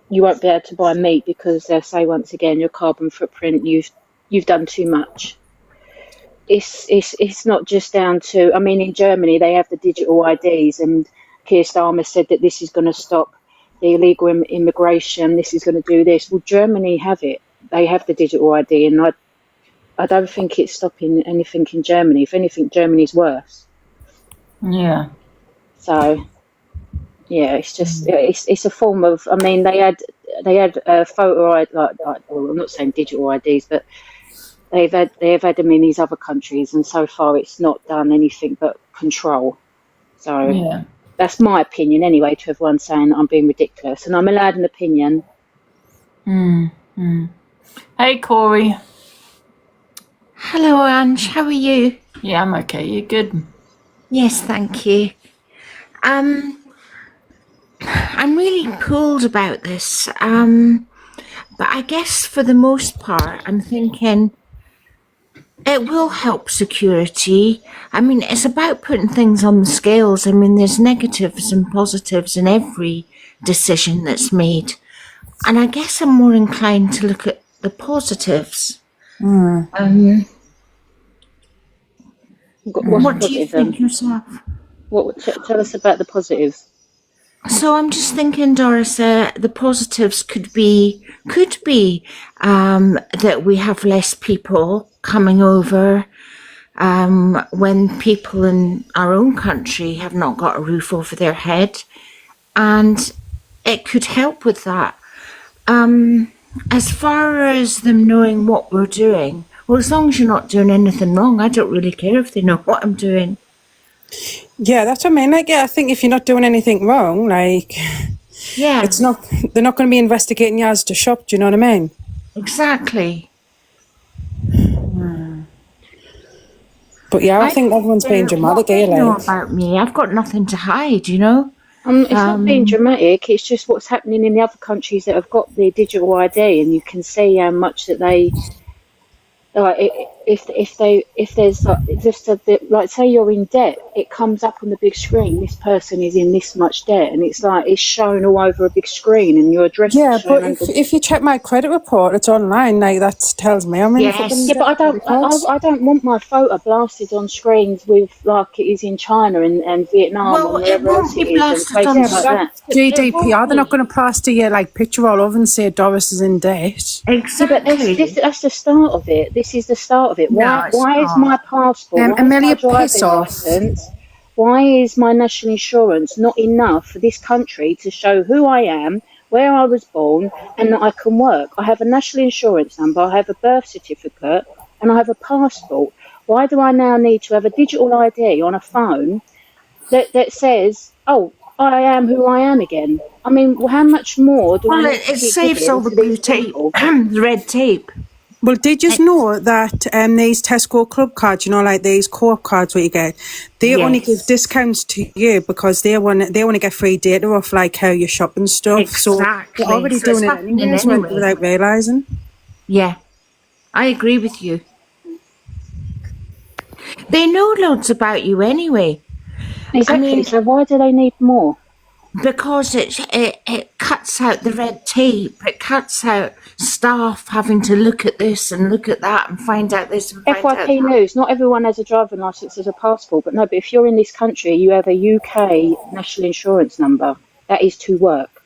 you won't be able to buy meat, because they'll say once again your carbon footprint, you've done too much. It's not just down to, I mean, in Germany they have the digital IDs, and Keir Starmer said that this is going to stop the illegal immigration, this is going to do this. Well, Germany have it. They have the digital ID, and I don't think it's stopping anything in Germany. If anything, Germany's worse. Yeah. So, yeah, it's just it's a form of. I mean, they had photo ID, like well, I'm not saying digital IDs, but they have had them in these other countries, and so far it's not done anything but control. So Yeah. that's my opinion anyway. To everyone saying that I'm being ridiculous, and I'm allowed an opinion. Hey, Corey. Hello, Ange. How are you? Yeah, I'm okay. You good? Yes, thank you. I'm really pulled about this. But I guess for the most part, I'm thinking it will help security. I mean, it's about putting things on the scales. I mean, there's negatives and positives in every decision that's made. And I guess I'm more inclined to look at the positives. What do you think yourself? Tell us about the positives. So I'm just thinking, Doris, the positives could be that we have less people coming over when people in our own country have not got a roof over their head, and it could help with that. As far as them knowing what we're doing, well, as long as you're not doing anything wrong, I don't really care if they know what I'm doing. Yeah, that's what I mean. Like, yeah, I think if you're not doing anything wrong, like, Yeah, they're not going to be investigating you as to shop. Do you know what I mean? exactly. But yeah, I think everyone's being dramatic here. What they know Like, about me, I've got nothing to hide, you know. It's not being dramatic. It's just what's happening in the other countries that have got the digital ID, and you can see how much that they like. If there's like, just a bit, like, say you're in debt, it comes up on the big screen. This person is in this much debt, and it's like it's shown all over a big screen, and your address. yeah, is shown but under. if you check my credit report, it's online. Like, that tells me I'm in. Yes. Yeah, but I don't want my photo blasted on screens with like it is in China and Vietnam Well, and it wherever else won't it be is, and blasted places on like that. GDPR, they're not going to plaster your like picture all over and say Doris is in debt. Yeah, but Exactly. that's the start of it. This is the start of it. No, it's Why is not. my passport, why is my Amelia, piss driving off. license, why is my national insurance not enough for this country to show who I am, where I was born, and that I can work? I have a national insurance number, I have a birth certificate, and I have a passport. Why do I now need to have a digital ID on a phone that says, oh, I am who I am again. I mean, how much more do I Well, need to it keep saves giving all the to blue these tape, people? the red tape. Well, did you know that these Tesco club cards, like these co-op cards what you get, they only give Yes. discounts to you because they want to get free data off like how you shop and stuff. So Exactly. they're already So it's doing it happening anyways anyway. without realising. Yeah, I agree with you. They know loads about you anyway. Exactly. I mean, So why do they need more? because it cuts out the red tape. It cuts out staff having to look at this and look at that and find out this and find out FYP that. news, not everyone has a driving licence as a passport, but no, but if you're in this country, you have a UK national insurance number. That is to work.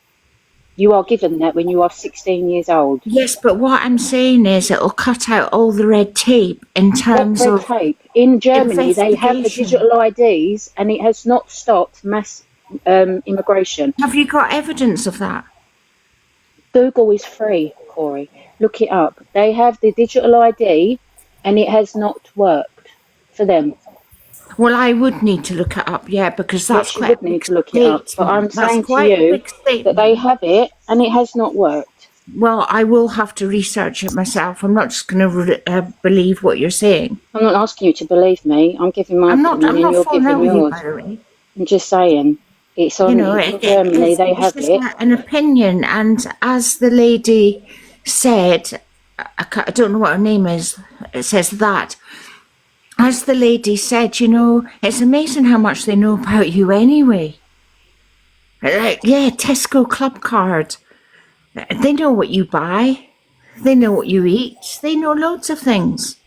You are given that when you are 16 years old. Yes, but what I'm saying is it'll cut out all the red tape in What terms red of tape? In Germany, they have the investigation. digital IDs, and it has not stopped mass immigration. Have you got evidence of that? Google is free, Corey. Look it up. They have the digital ID, and it has not worked for them. Well, I would need to look it up, yeah, because that's Yes, you quite would a big need to look it up. But I'm statement. That's saying to quite a you big that they statement. have it, and it has not worked. Well, I will have to research it myself. I'm not just going to believe what you're saying. I'm not asking you to believe me. I'm giving my opinion, I'm and not you're falling out giving with you, yours. by the way. I'm just saying. It's on. You know, It's in Germany. They it's have just it. an opinion. And as the lady said, I don't know what her name is, it says that. As the lady said, it's amazing how much they know about you anyway. Like, yeah, Tesco club card. They know what you buy. They know what you eat. They know loads of things.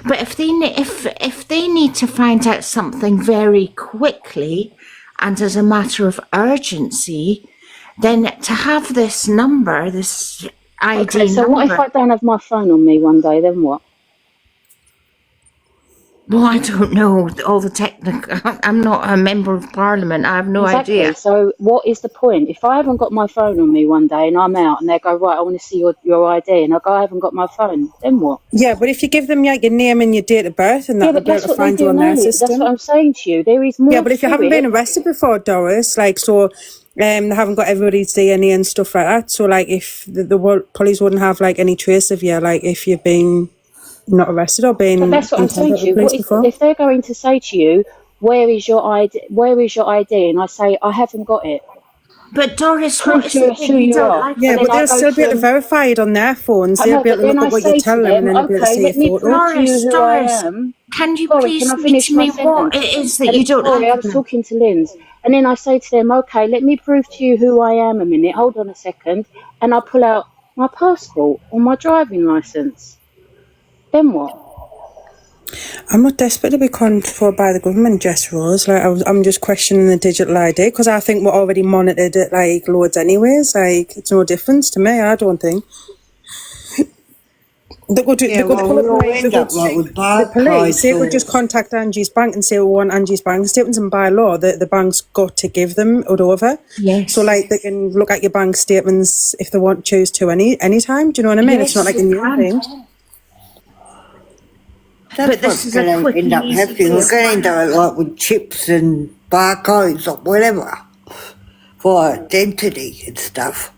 But if they need to find out something very quickly and as a matter of urgency, then to have this number, this ID Okay, so number. what if I don't have my phone on me one day? Then what? Well, I don't know all the technical. I'm not a member of parliament. I have no Exactly. idea. So what is the point? If I haven't got my phone on me one day and I'm out and they go, right, I want to see your ID, and I go, I haven't got my phone, then what? Yeah, but if you give them like your name and your date of birth and that, Yeah, they'll but be able that's to what they find you do on now. their That's system. what I'm saying to you. There is more. Yeah, but if you haven't been arrested before, Doris, like, so they haven't got everybody's DNA and stuff like that. So, like, if the police wouldn't have, like, any trace of you, like, if you've been not arrested or been But that's what in I'm saying contact to with you. police What before. if they're going to say to you, "Where is your ID? Where is your ID?" And I say, "I haven't got it." But Doris, what Prove is to the us who thing you you don't are. like? Yeah, And but then I they'll go still to be able to them. verify it on their phones. I They'll know, be but able to then look I at what you say to tell them and them, then they'll be able to okay, see a let me photo. prove to you who I am. Can you Corey, please can I say finish to my me what sentence? it is that And you don't Corey, like I was about me? talking to Linz. And then I say to them, okay, let me prove to you who I am a minute. Hold on a second. And I pull out my passport or my driving licence. Then what? I'm not desperate to be controlled by the government, Jess Rose. Like, I'm just questioning the digital ID because I think we're already monitored at like loads anyways. Like, it's no difference to me. I don't think. They could Yeah, pull well, we up all like end up like with the police. barcodes They could just or... contact Angie's bank and say we want Angie's bank statements, and by law, the bank's got to give them it over. Yes. So like they can look at your bank statements if they want choose to any time. Do you know what I mean? It's not Yes, like a you new can. thing. That's But this what's is a going to quick end and up easy happening. way We're of going to end finding. up like with chips and barcodes or whatever for identity and stuff.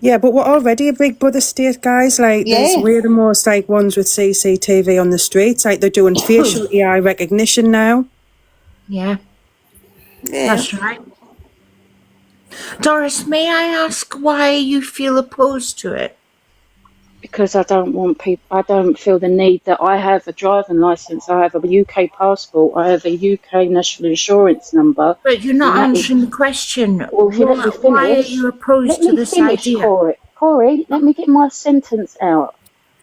Yeah, but we're already a big brother state, guys. Like, Yeah. we're the most like ones with CCTV on the streets. Like, they're doing facial AI recognition now. Yeah, Yeah. that's right. Doris, may I ask why you feel opposed to it? Because I don't want people. I don't feel the need that I have a driving licence. I have a UK passport. I have a UK national insurance number. But you're not And that is. answering the question. Well, if you let me Why are finish. you opposed Let to me this finish, idea? Corey. Corey, let me get my sentence out.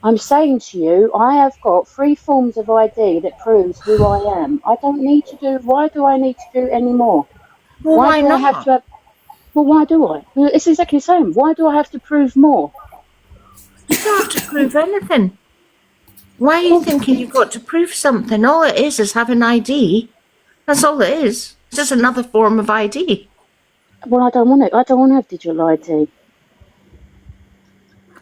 I'm saying to you, I have got 3 forms of ID that proves who I am. I don't need to do. Why do I need to do any more? Well, why do I have not? to have? Well, why do I? Well, it's exactly the same. Why do I have to prove more? You don't have to prove anything. Why are you thinking you've got to prove something? All it is having ID. That's all it is. It's just another form of ID. Well, I don't want it. I don't want to have digital ID.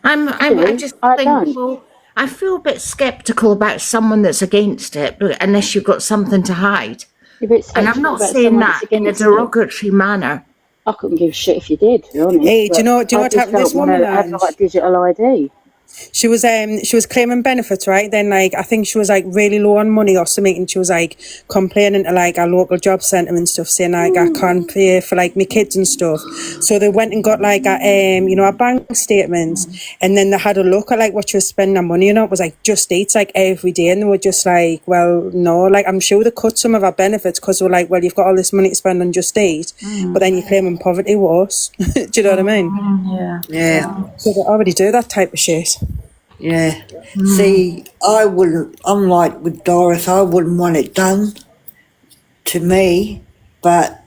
I just I think, don't. well, I feel a bit sceptical about someone that's against it, but unless you've got something to hide. You're a bit And I'm sceptical not about saying someone that that's in a against it. derogatory manner. I couldn't give a shit if you did, to be honest. Hey, do you know I what just happened to this don't want woman, to have Ange? like digital ID. She was claiming benefits, right? Then like I think she was like really low on money or something, and she was like complaining to like our local job centre and stuff, saying like I can't pay for like my kids and stuff. So they went and got like a bank statements, and then they had a look at like what she was spending her money on. It was like Just Eats like every day, and they were just like, well, no, like I'm sure they cut some of our benefits because they were like, well, you've got all this money to spend on Just Eat, but then you're claiming poverty worse. Do you know what I mean? Yeah. Yeah. So they already do that type of shit. Yeah. See, I'm like with Doris, I wouldn't want it done to me, but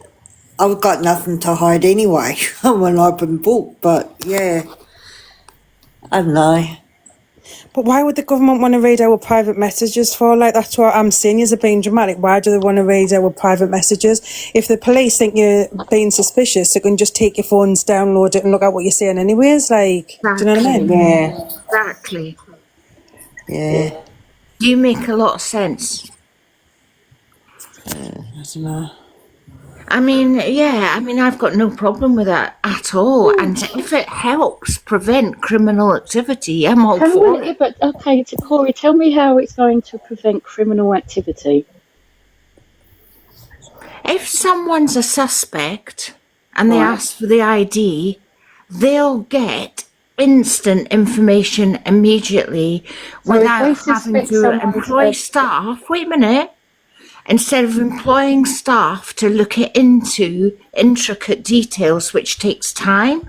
I've got nothing to hide anyway. I'm an open book, but yeah, I don't know. But why would the government want to read our private messages for? Like, that's what I'm saying, is it being dramatic? Why do they want to read our private messages? If the police think you're being suspicious, they can just take your phones, download it, and look at what you're saying anyways. Like, do you know what I mean? Yeah. Exactly. Yeah. You make a lot of sense. I don't know. I mean, I've got no problem with that at all. And if it helps prevent criminal activity, I'm all for it. But okay, to Corey, tell me how it's going to prevent criminal activity. If someone's a suspect and they Right. ask for the ID, they'll get instant information immediately So if without they having suspect to someone's employ staff. Wait a minute. Instead of employing staff to look into intricate details, which takes time,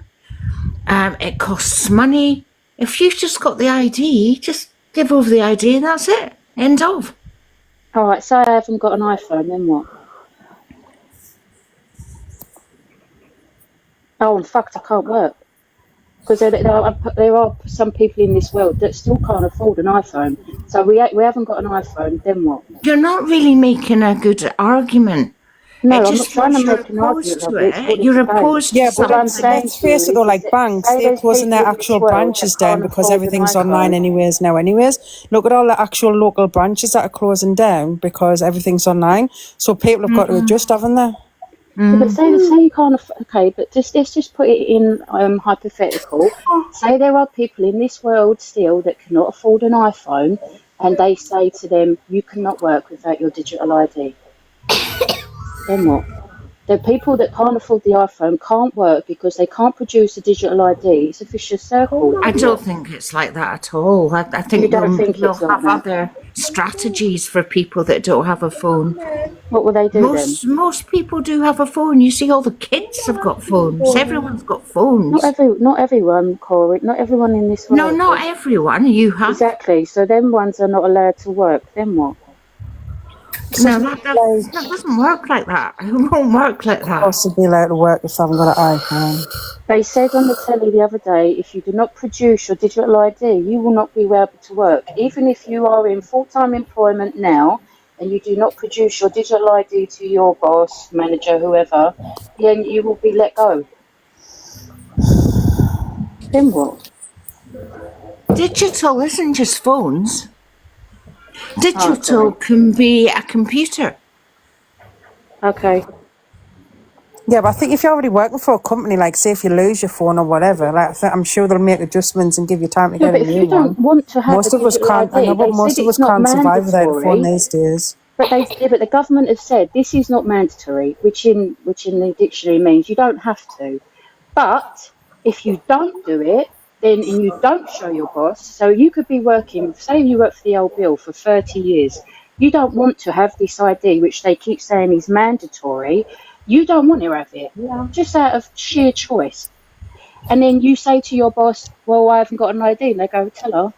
it costs money. If you've just got the ID, just give over the ID and that's it. End of. All right, so I haven't got an iPhone, then what? Oh, I'm fucked, I can't work. Because there are some people in this world that still can't afford an iPhone. So we haven't got an iPhone, then what? You're not really making a good argument. No, It I'm not just trying to means you're make an opposed argument. to it. You're opposed Yeah, to but What I'm something. saying let's to you face it though, like is banks, say they're there's closing their people in this actual world branches that down can't because afford an everything's online iPhone. anyways now anyways. Look at all the actual local branches that are closing down because everything's online. So people have got to adjust, haven't they? Yeah, but say you can't. Okay, but let's just put it in hypothetical. Say there are people in this world still that cannot afford an iPhone, and they say to them, "You cannot work without your digital ID." Then what? The people that can't afford the iPhone can't work because they can't produce a digital ID. It's a vicious circle. I don't think it's like that at all. I You think don't think they'll it's like have that? other strategies for people that don't have a phone. What will they do then? Most people do have a phone. You see, all the kids have got phones. Everyone's got phones. Not everyone, Corey. Not everyone in this world. No, not everyone. You have. Exactly. So them ones are not allowed to work. Then what? No, that doesn't work like that. It won't work like that. Possibly allowed to work if they haven't got an iPhone. They said on the telly the other day, if you do not produce your digital ID, you will not be able to work. Even if you are in full-time employment now and you do not produce your digital ID to your boss, manager, whoever, then you will be let go. Then what? Digital isn't just phones. Digital can be a computer. Okay. Yeah, but I think if you're already working for a company, like say if you lose your phone or whatever, like I'm sure they'll make adjustments and give you time to Yeah, get but a if new you don't one. want to have Most a of us digital can't. I ID, know, but they most said of us it's not can't survive without a phone mandatory. these days. But the government has said this is not mandatory, which in the dictionary means you don't have to. But if you don't do it, then and you don't show your boss, so you could be working, say you work for the old bill for 30 years, you don't want to have this ID, which they keep saying is mandatory, you don't want to have it, just out of sheer choice. And then you say to your boss, well, I haven't got an ID, and they go, tell her.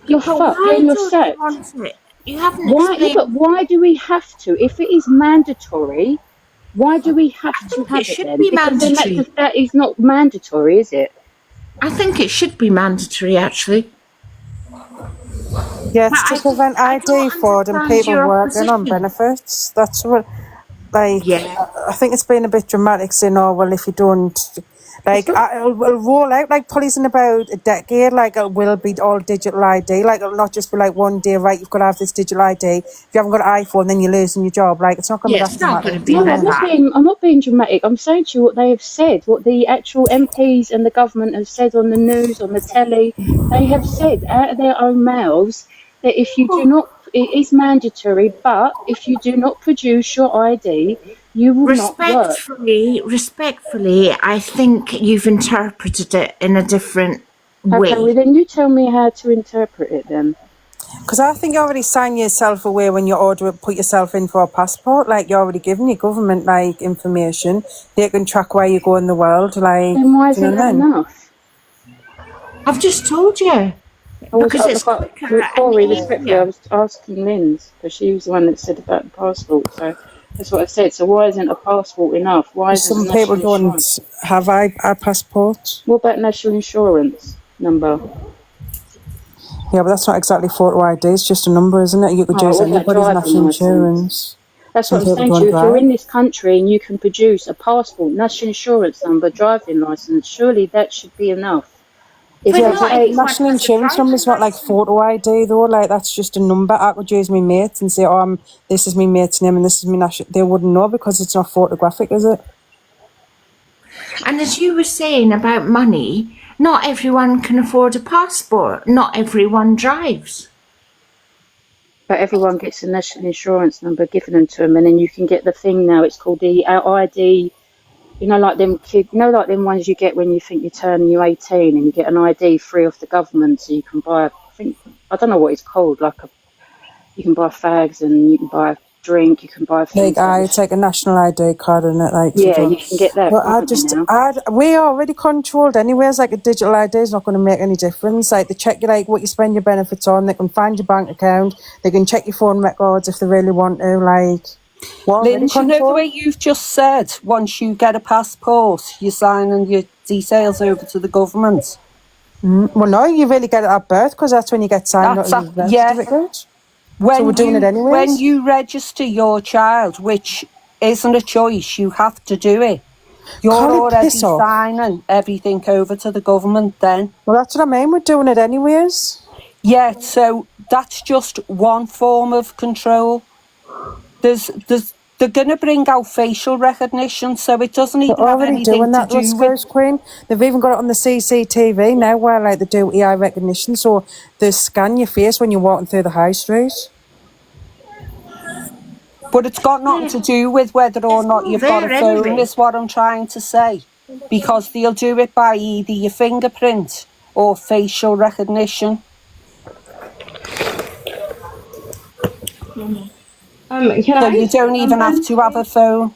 You're But fucked, why then you're don't sacked. you want it? You haven't Why? Yeah, explained. but why do we have to? If it is mandatory, why do we have to think have it it should then? be Because then mandatory. that is not mandatory, is it? I think it should be mandatory, actually. Yeah, But it's to I prevent don't ID fraud and understand people your working on opposition. benefits. That's what, like, Yeah. I think it's been a bit dramatic saying, oh, well, if you don't, Like, it'll roll out like police in about a decade. Like, it will be all digital ID. Like, it'll not just be like one day, right, you've got to have this digital ID. If you haven't got an iPhone, then you're losing your job. Like, it's not going to Yeah, be it's that not going to dramatic. be No, like that. I'm not being dramatic. I'm saying to you what they have said, what the actual MPs and the government have said on the news, on the telly. They have said out of their own mouths that if you do not, it is mandatory, but if you do not produce your ID, you will not work. Respectfully, I think you've interpreted it in a different Okay, way. well then you tell me how to interpret it then. Because I think you already sign yourself away when you put yourself in for a passport. Like, you're already giving your government, like, information. They can track where you go in the world. Like, Then why do you know isn't what I that mean? enough? I've just told you. Because it's quicker and Corey, respectfully, I easier. was asking Lynn's because she was the one that said about the passport. So that's what I said. So why isn't a passport enough? Why isn't Some a people national don't insurance? have a passport. What about national insurance number? Yeah, but that's not exactly photo ID. It's just a number, isn't it? You could All right, use what about anybody's driving national license? insurance. That's Some what I'm people saying to don't you. If you're drive. in this country and you can produce a passport, national insurance number, driving license, surely that should be enough. If But Yeah, they not but say everyone national has a insurance number driving is not like license. photo ID though. Like, that's just a number. I could use my mates and say, "Oh, this is my mate's name and this is my national." They wouldn't know because it's not photographic, is it? And as you were saying about money, not everyone can afford a passport. Not everyone drives. but everyone gets a national insurance number given them to them, and then you can get the thing now. It's called the ID. You know, like them like them ones you get when you think you're turning you 18, and you get an ID free off the government, so you can buy. I don't know what it's called. You can buy fags and you can buy drink. You can buy Like, things like it's this. like a national ID card, isn't it? Like, for Yeah, you can get that But privately now. we're already controlled anyways. Like, a digital ID is not going to make any difference. Like, they check you, like, what you spend your benefits on. They can find your bank account. They can check your phone records if they really want to. Like, we're already Lynn, you know the way controlled. you've just said, once you get a passport, you're signing your details over to the government. Well, no, you really get it at birth because that's when you get signed up That's as a birth yeah. certificate. So we're doing it When anyways. you register your child, which isn't a choice, you have to do it. You're Carly, already piss off. signing everything over to the government then. Well, that's what I mean. We're doing it anyways. Yeah, so that's just one form of control. They're going to bring out facial recognition, so it doesn't They're even have already anything doing to that, do with. Rose Queen. They've even got it on the CCTV now where, like, they do AI recognition. So they scan your face when you're walking through the high street. But it's got nothing to do with whether or It's not all you've got a there phone, anyway. is what I'm trying to say. Because they'll do it by either your fingerprint or facial recognition. Can So I you say don't even have something? to have a phone.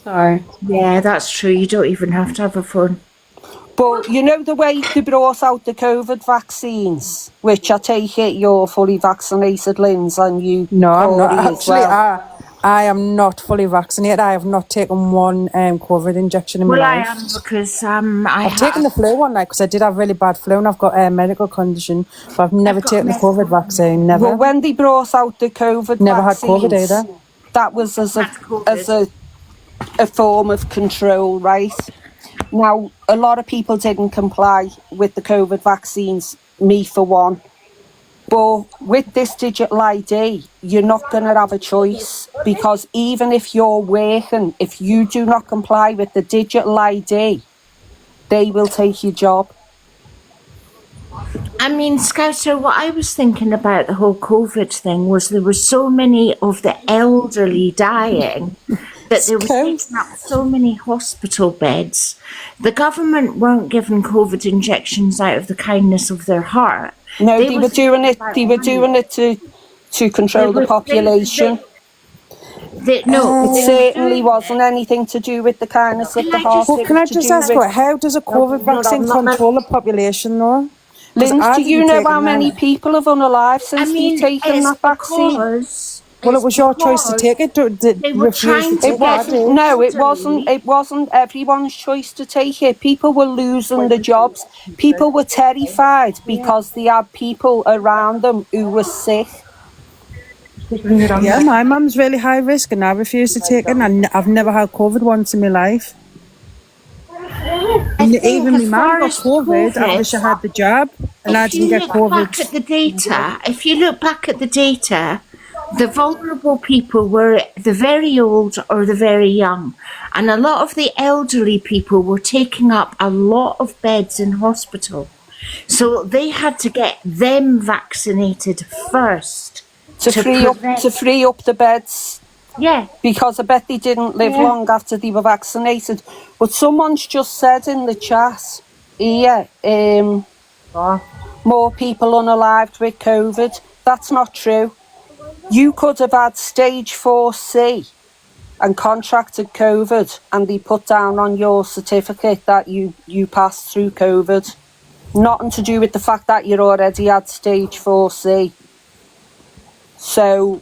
Sorry. Yeah, that's true. You don't even have to have a phone. But you know the way they brought out the COVID vaccines, which I take it you're fully vaccinated, Linz, and you, No, I'm not. Corey, as Actually, well. I am not fully vaccinated. I have not taken one COVID injection in my Well, I life. am because I've taken the flu one, like, because I did have really bad flu and I've got a medical condition, but I've never I've got taken the COVID vaccine. Never. Well, when they brought out the COVID Never had COVID vaccines, either. that was as had COVID. a form of control, right? Now, a lot of people didn't comply with the COVID vaccines, me for one. But with this digital ID, you're not going to have a choice, because even if you're working, if you do not comply with the digital ID, they will take your job. I mean, Scouser, what I was thinking about the whole COVID thing was there were so many of the elderly dying that they were taking up so many hospital beds. The government weren't giving COVID injections out of the kindness of their heart. No, they were doing it. They were doing it to control the population. It certainly wasn't anything to do with the kindness of the heart. Well, It can was I to just do ask, with. how does a COVID vaccine control the population, though? 'Cause Linz, I do you didn't know take how it many now. people have unalive since they've taken that vaccine? Well, it was your choice to take it. Did refuse to take It wasn't. No, it wasn't. It wasn't everyone's choice to take it. People were losing their jobs. People were terrified because they had people around them who were sick. Yeah, my mum's really high risk and I refuse to take it. And I've never had COVID once in my life. And think even my as mum far got as COVID after she had the jab, and I if didn't you get look back at COVID. the data, the vulnerable people were the very old or the very young. And a lot of the elderly people were taking up a lot of beds in hospital. So they had to get them vaccinated first to to free up prevent. to free up the beds, Yeah. because I bet they didn't live Yeah. long after they were vaccinated. But someone's just said in the chat here, more people unalived with COVID. That's not true. You could have had stage 4C and contracted COVID, and they put down on your certificate that you passed through COVID. Nothing to do with the fact that you already had stage 4C. So,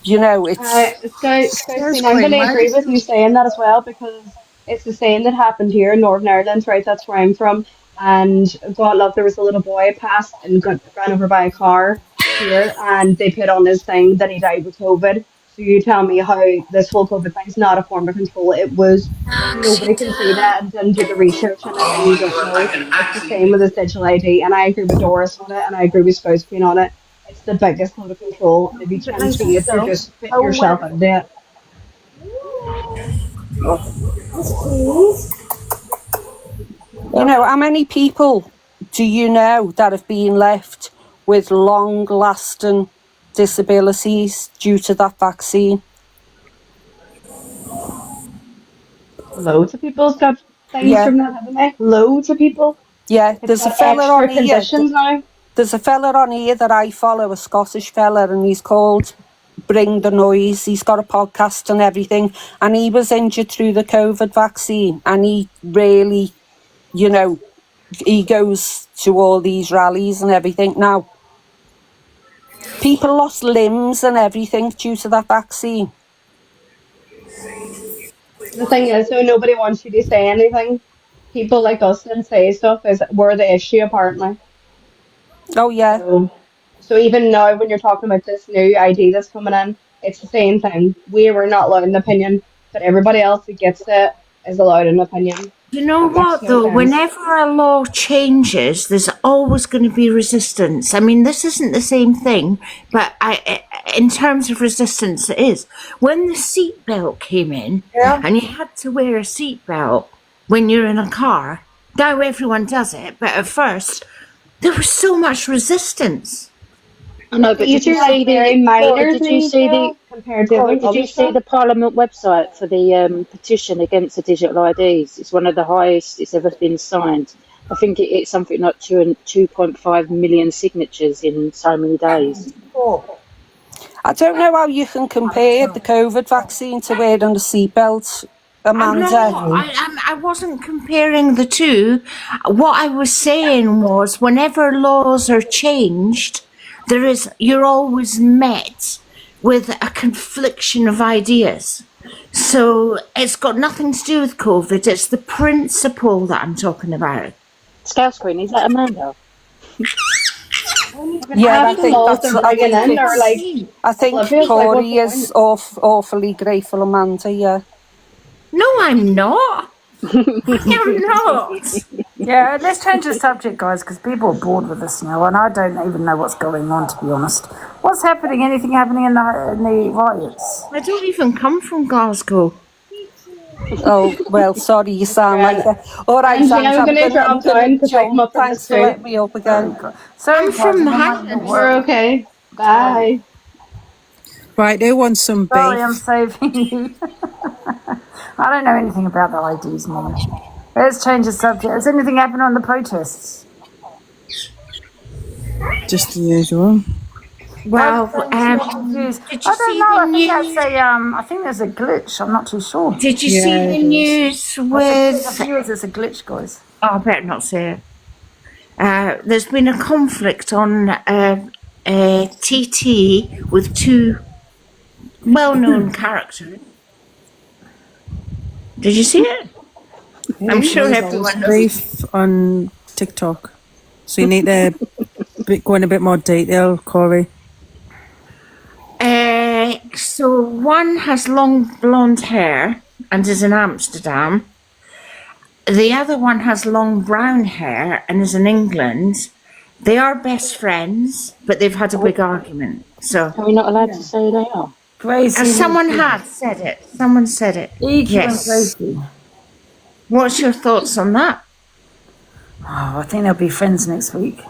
you know, it's... So Yes, Queen, I'm going Queen. to Why agree did with you? you saying that as well because it's the same that happened here in Northern Ireland, right? That's where I'm from. And God love, there was a little boy passed and got ran over by a car here, and they put on this thing that he died with COVID. So you tell me how this whole COVID thing is not a form of control. It was. Nobody can see that and didn't do the research in it, and you don't know. It's the same with this digital ID, and I agree with Doris on it, and I agree with Spouse Queen on it. It's the biggest load of control, and if you can't see it, you're just fitting yourself into it. You know, how many people do you know that have been left with long-lasting disabilities due to that vaccine? Loads of people's got things Yeah, from that, haven't they? Loads of people. yeah. It's There's a got fella on extra here. conditions now. There's a fella on here that I follow, a Scottish fella, and he's called Bring the Noise. He's got a podcast and everything, and he was injured through the COVID vaccine, and he really, you know, he goes to all these rallies and everything. Now, people lost limbs and everything due to that vaccine. The thing is, though, nobody wants you to say anything. People like us that say stuff is we're the issue, apparently. Oh, yeah. So even now, when you're talking about this new ID that's coming in, it's the same thing. We were not allowed an opinion, but everybody else that gets it is allowed an opinion. You know It makes what, no though? sense. Whenever a law changes, there's always going to be resistance. I mean, this isn't the same thing, but in terms of resistance, it is. When the seatbelt came in, and you had to wear a seatbelt when you're in a car, now everyone does it, but at first, there was so much resistance. I know, but did These you are like see very the minor Did you things see the now compared to Corey? Did other you see stuff. the Parliament website for the petition against the digital IDs? It's one of the highest it's ever been signed. I think it's something like 2.5 million signatures in so many days. I don't know how you can compare the COVID vaccine to wearing a seatbelt, Amanda. I wasn't comparing the two. What I was saying was, whenever laws are changed, you're always met with a confliction of ideas. So it's got nothing to do with COVID. It's the principle that I'm talking about. Scout Queen, is that Amanda? Yeah, Half the laws they're bringing in are like I think oblivious. Like, what's Corey the is point? awfully grateful, Amanda, yeah. No, I'm not. I'm not. Yeah, let's change the subject, guys, because people are bored with this now, and I don't even know what's going on, to be honest. What's happening? Anything happening in the riots? I don't even come from Glasgow. Oh, well, sorry, you sound like that. All right, Angie, Sam, I'm going to drop down because I come jump. up from Thanks this for too. letting me up again. Sorry, I'm from guys, Highland. We're okay. Bye. Right, who wants some Sorry, I'm beef? saving you. I don't know anything about the IDs, man. Let's change the subject. Has anything happened on the protests? Just the usual. Well, I'm so confused. did you I don't see know. the I think that's news? I think there's a glitch. I'm not too sure. Did you Yeah, see the it is. news I with? think it's a glitch, guys. Oh, I better not say it. There's been a conflict on TT with two well-known characters. Did you see it? I'm sure everyone knows. Beef on TikTok. So you need to go in a bit more detail, Corey. So one has long blonde hair and is in Amsterdam, the other one has long brown hair and is in England. They are best friends, but they've had a big argument. So Are we not allowed to say who they are? Gracie. someone had said it. Someone said it. EQ Yes. and Gracie. What's your thoughts on that? Oh, I think they'll be friends next week.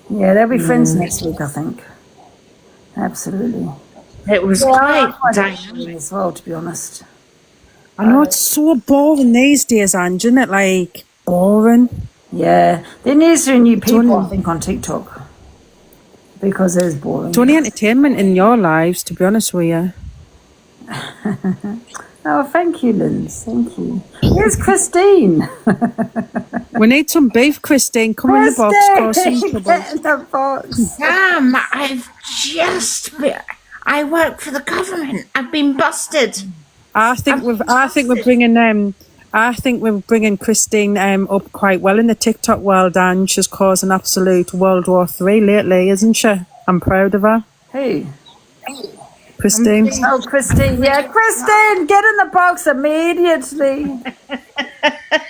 Yeah, they'll be friends next week, I think. Absolutely. It was I quite find it dynamic. boring as well, to be honest. I know it's so boring these days, Angie, isn't it? Like, boring. Yeah, there needs to be new people, only- I think, on TikTok. Because it is boring. It's only entertainment in your lives, to be honest with you. Oh, thank you, Linz. Thank you. Here's Christine. We need some beef, Christine. Come in the box, cause some trouble. Get in the box. Sam, I work for the government. I've been busted. I think we're bringing Christine up quite well in the TikTok world, and she's causing absolute World War III lately, isn't she? I'm proud of her. Who? Christine. Oh, Christine. Yeah, Christine, get in the box immediately.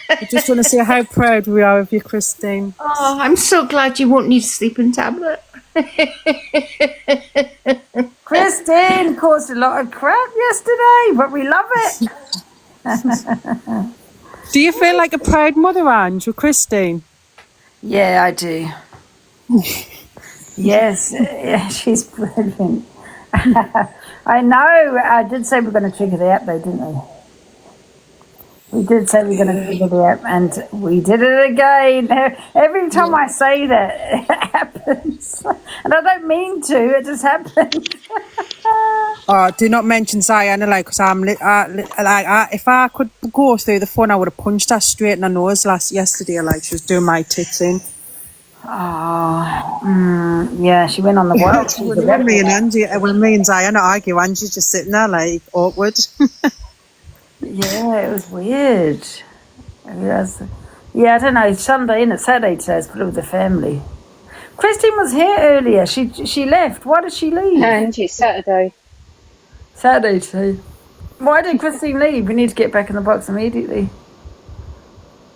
I just want to say how proud we are of you, Christine. Oh, I'm so glad you won't need a sleeping tablet. Christine caused a lot of crap yesterday, but we love it. Do you feel like a proud mother, Ange, with Christine? Yeah, I do. Yes, yeah, she's brilliant. I know. I did say we're going to trigger the app, though, didn't we? We did say we're going to trigger the app, and we did it again. Every time I say that, it happens. And I don't mean to, it just happens. Oh, do not mention Ziana, like, because if I could go through the phone, I would have punched her straight in her nose yesterday, like she was doing my tits in. Oh, yeah, she went on the wild. When me and Ziana argue, Angie's just sitting there, like, awkward. Yeah, it was weird. Yeah, I don't know. Sunday, innit? Saturday today, it's put it with the family. Christine was here earlier. She left. Why did she leave? And it's Saturday. Saturday today. Why did Christine leave? We need to get back in the box immediately.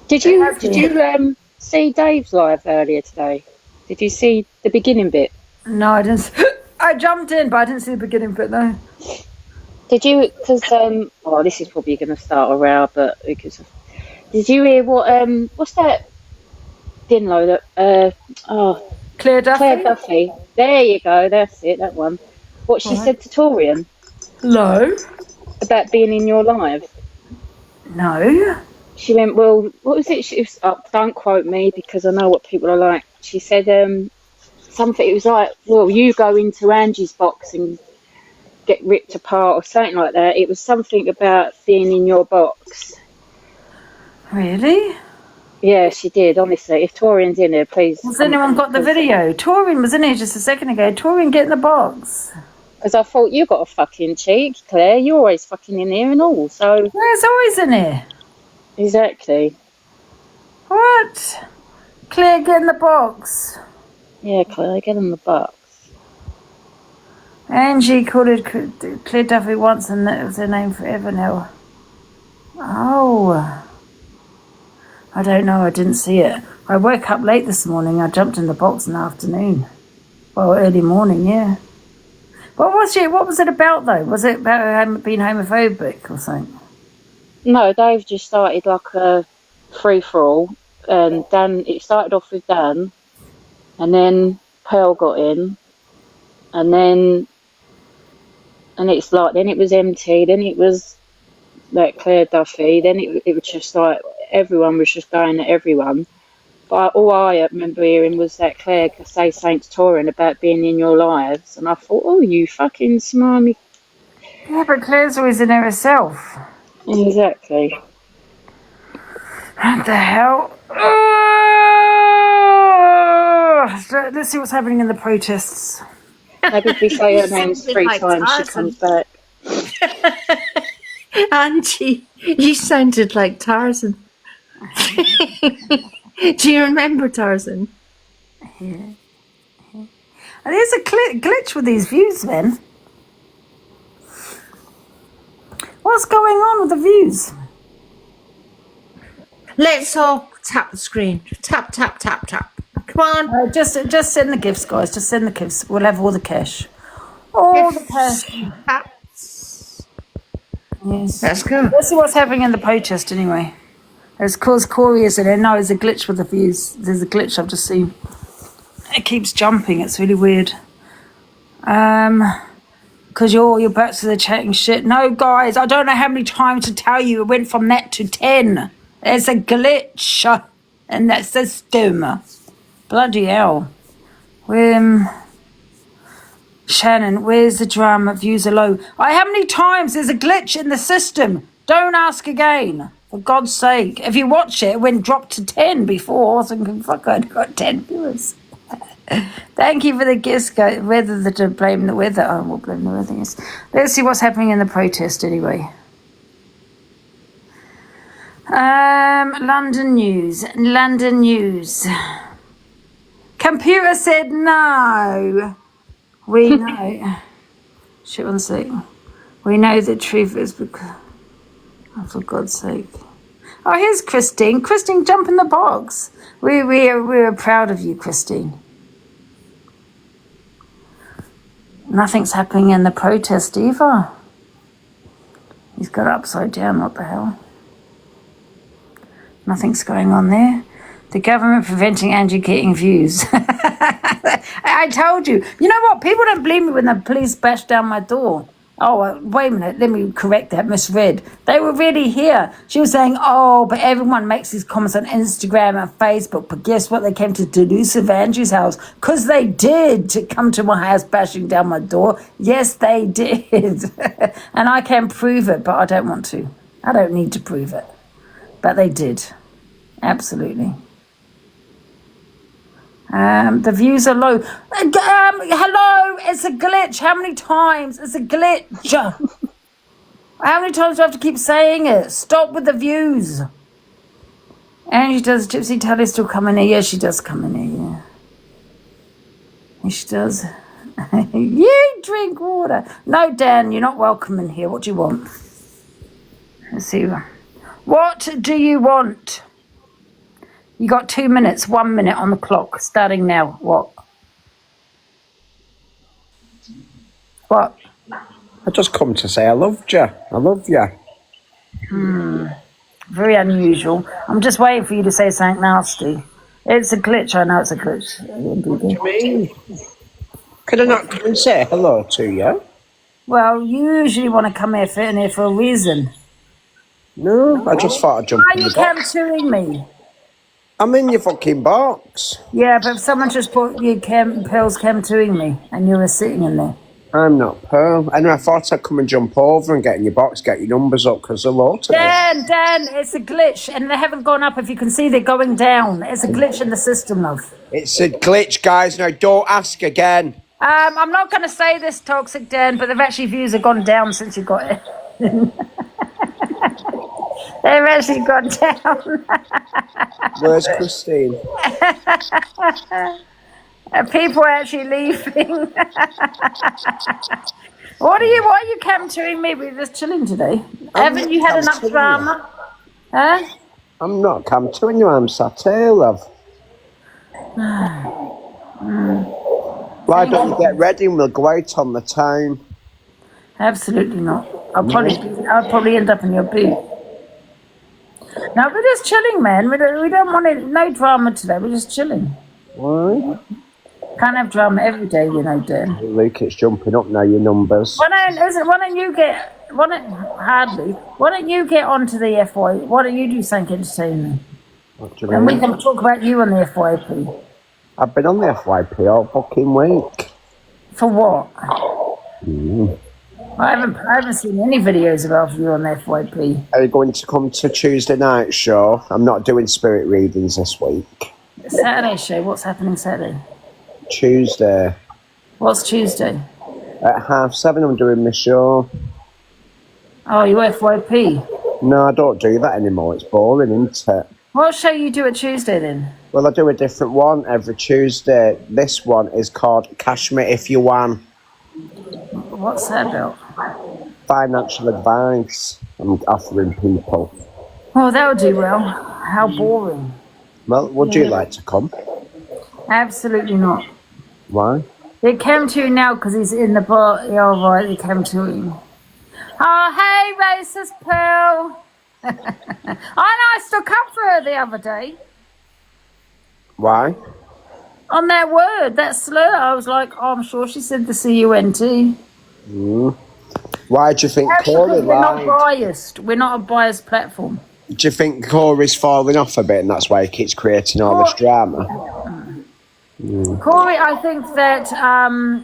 Did you see Dave's live earlier today? Did you see the beginning bit? No, I didn't. I jumped in, but I didn't see the beginning bit, no. Did you? Because this is probably going to start a row, but because did you hear what's that? Dinlo that Claire Duffy. Claire Duffy. There you go. That's it. That one. What she said to Torian No. about being in your live. No. She went, well, what was it? She was, don't quote me because I know what people are like. She said something. It was like, well, you go into Angie's box and get ripped apart or something like that. It was something about being in your box. Really? Yeah, she did, honestly. If Torian's in here, please. Has anyone got the video? Torian was in here just a second ago. Torian, get in the box. Because I thought, you got a fucking cheek, Claire. You're always fucking in here and all, so... Claire's always in here. Exactly. What? Claire, get in the box. Yeah, Claire, get in the box. Angie called it Claire Duffy once, and that was her name forever now. Oh. I don't know. I didn't see it. I woke up late this morning. I jumped in the box in the afternoon. Well, early morning, yeah. What was it about, though? Was it about her being homophobic or something? No, Dave just started like a free-for-all. And it started off with Dan. And then Pearl got in. And then it's like, then it was MT. Then it was like Claire Duffy. Then it was just like, everyone was just going at everyone. But all I remember hearing was that Claire say Saint Torian about being in your lives. And I thought, oh, you fucking smarmy. Yeah, but Claire's always in there herself. Exactly. What the hell? Let's see what's happening in the protests. Maybe if we say her name 3 times, she comes back. Angie, you sounded like Tarzan. Do you remember Tarzan? Yeah. And there's a glitch with these views, then. What's going on with the views? Let's all tap the screen. Tap, tap, tap, tap. Come on. Just send the gifts, guys. Just send the gifts. We'll have all the cash. All the cash. Yes. Let's go. Let's see what's happening in the protest anyway. It's because Corey is in it. No, there's a glitch with the views. There's a glitch I've just seen. It keeps jumping. It's really weird. Because you're back to the chatting shit. No, guys, I don't know how many times to tell you. It went from that to 10. There's a glitch in that system. Bloody hell. Shannon, where's the drama? Views are low. How many times? There's a glitch in the system. Don't ask again. For God's sake. If you watch it, it went dropped to 10 before. I was thinking, fuck, I'd got 10 viewers. Thank you for the gifts, guys. Whether to blame the weather. Oh, we'll blame the weather, yes. Let's see what's happening in the protest anyway. London news. Computer said no. We know. Shit, one sec. We know the truth is because... Oh, for God's sake. Oh, here's Christine. Christine, jump in the box. We are proud of you, Christine. Nothing's happening in the protest either. He's got it upside down. What the hell? Nothing's going on there. The government preventing Angie getting views. I told you. You know what? People don't believe me when the police bashed down my door. Oh, wait a minute. Let me correct that. Misread. They were really here. She was saying, oh, but everyone makes these comments on Instagram and Facebook. But guess what? They came to Delusive Angie's house. Because they did come to my house bashing down my door. Yes, they did. And I can prove it, but I don't want to. I don't need to prove it. But they did. Absolutely. The views are low. Hello, it's a glitch. How many times? It's a glitch. How many times do I have to keep saying it? Stop with the views. And does Gypsy Tally still come in here? Yeah, she does come in here, yeah. Yeah, she does. You drink water. No, Dan, you're not welcome in here. What do you want? Let's see. What do you want? You got 2 minutes, 1 minute on the clock, starting now. What? What? I just come to say I loved you. I love you. Very unusual. I'm just waiting for you to say something nasty. It's a glitch. I know it's a glitch. What do you mean? Could I not come and say hello to you? Well, you usually want to come here for a reason. No, I just thought I'd jump Why in are the you box. camping me? I'm in your fucking box. Yeah, but if someone just put you Pearl's camping me and you were sitting in there. I'm not Pearl. And I thought I'd come and jump over and get in your box, get your numbers up, because they're low today. Dan, it's a glitch, and they haven't gone up. If you can see, they're going down. It's a glitch in the system, love. It's a glitch, guys. Now, don't ask again. I'm not going to say this, Toxic Dan, but they've actually views have gone down since you got it. They've actually gone down. Where's Christine? People are actually leaving. What are you camping me? We're just chilling today. Haven't you had enough drama? Huh? I'm not camping you, I'm sat here, love. Why don't you get ready and we'll go out on the town? Absolutely not. I'll probably end up in your boot. No, we're just chilling, man. We don't want no drama today. We're just chilling. Why? Can't have drama every day, you know, Dan. Luke, it's jumping up now, your numbers. Why don't you get onto the FY? Why don't you do something entertaining? What do you And we mean? can talk about you on the FYP. I've been on the FYP all fucking week. For what? I haven't seen any videos about you on the FYP. Are you going to come to Tuesday night show? I'm not doing spirit readings this week. Saturday show. What's happening Saturday? Tuesday. What's Tuesday? At 7:30 I'm doing my show. Oh, you FYP. No, I don't do that anymore. It's boring, isn't it? What show you do at Tuesday then? Well, I do a different one every Tuesday. This one is called Cash Me If You Wan. What's that about? Financial advice I'm offering people. Oh, that would do well. How boring. Well, would you like to come? Absolutely not. Why? They came to you now because he's in the bar. Yeah, all right, they came to him. Oh, hey, racist Pearl. I know, I stuck up for her the other day. Why? On that word, that slur, I was like, oh, I'm sure she said the C-U-N-T. Why do you think That's Corey because we're not lied? biased. We're not a biased platform. Do you think Corey's falling off a bit and that's why he keeps creating all this drama? Corey, I think that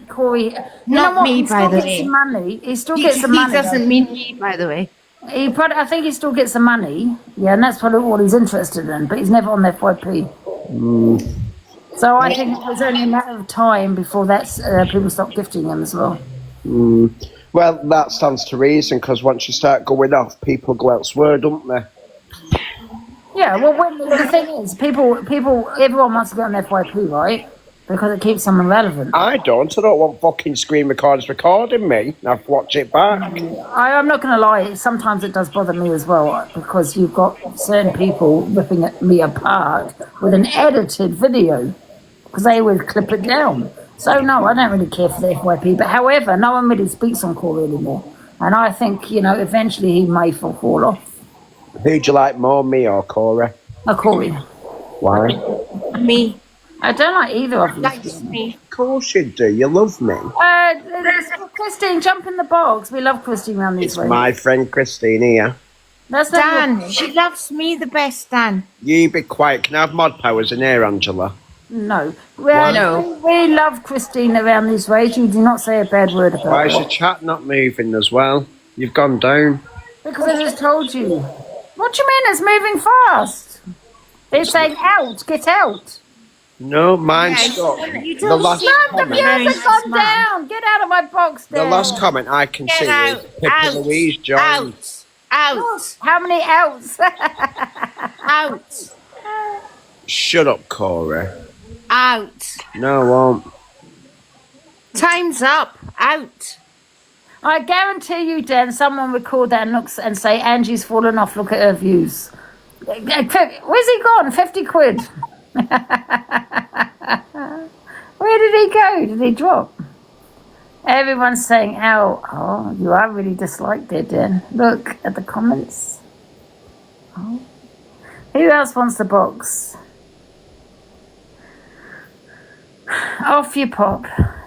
Corey, you Not know what? me, He by still the gets way. the money. He still He gets the money. doesn't mean me, by the way. I think he still gets the money. Yeah, and that's probably what he's interested in. But he's never on the FYP. So I think it was only a matter of time before that's people stop gifting him as well. Well, that stands to reason because once you start going off, people go elsewhere, don't they? Yeah, well, the thing is, everyone wants to get on their FYP, right? Because it keeps them relevant. I don't want fucking screen recorders recording me. I have to watch it back. I'm not going to lie, sometimes it does bother me as well because you've got certain people ripping me apart with an edited video because they would clip it down. So, no, I don't really care for the FYP. But however, no one really speaks on Corey anymore. And I think, eventually he may fall off. Who do you like more, me or Corey? Corey. Why? Me. I don't like either of you. Likes me. Of course you do. You love me. Christine, jump in the box. We love Christine around these It's ways. my friend Christine here. That's not Dan, she loves me the best, Dan. You be quiet. Can I have mod powers in here, Angela? No. We love Christine around these ways. You do not say a bad word about Why is her. your chat not moving as well? You've gone down. Because I just told you. What do you mean it's moving fast? They're saying out, get out. No, mine's stuck. You The don't last see The comment. views have gone down. Get out of my box, The Dan. last comment I can see out, is Pippa Louise joined. out, How many outs? out, Shut up, Corey. out. No, I won't. Time's up. Out. I guarantee you, Dan, someone would call that and say, Angie's fallen off, look at her views. Where's he gone? 50 quid. Where did he go? Did he drop? Everyone's saying, ow. Oh, you are really disliked there, Dan. Look at the comments. Oh. Who else wants the box? Off you pop.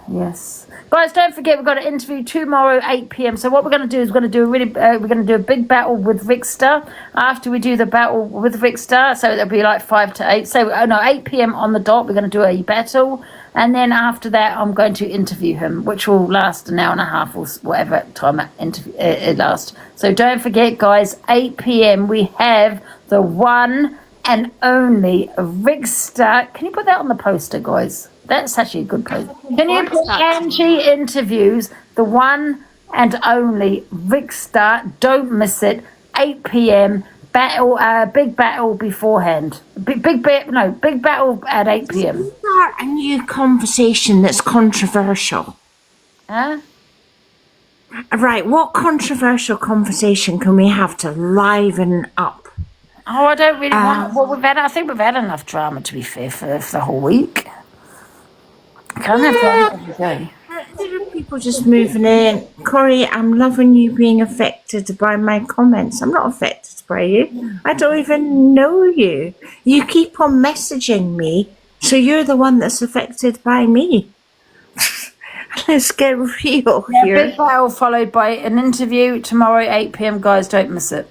Yes. Guys, don't forget we've got an interview tomorrow 8 p.m. So what we're going to do is we're going to do a big battle with Rickster after we do the battle with Rickster. So it'll be like 5 to 8. So 8 p.m. on the dot. We're going to do a battle, and then after that I'm going to interview him, which will last an hour and a half or whatever time it lasts. So don't forget, guys. 8 p.m. we have the one and only Rickster. Can you put that on the poster, guys? That's actually a good post. Can you put Angie interviews the one and only Rickster? Don't miss it. 8 p.m. battle, big battle beforehand. Big battle at 8 p.m. Start a new conversation that's controversial. Huh? Right, what controversial conversation can we have to liven up? Oh, I don't really want. Well, I think we've had enough drama, to be fair, for the whole week. Can't have drama every day. There are people just moving in. Corey, I'm loving you being affected by my comments. I'm not affected by you. I don't even know you. You keep on messaging me, so you're the one that's affected by me. Let's get real here. Big battle followed by an interview tomorrow 8 p.m. Guys, don't miss it.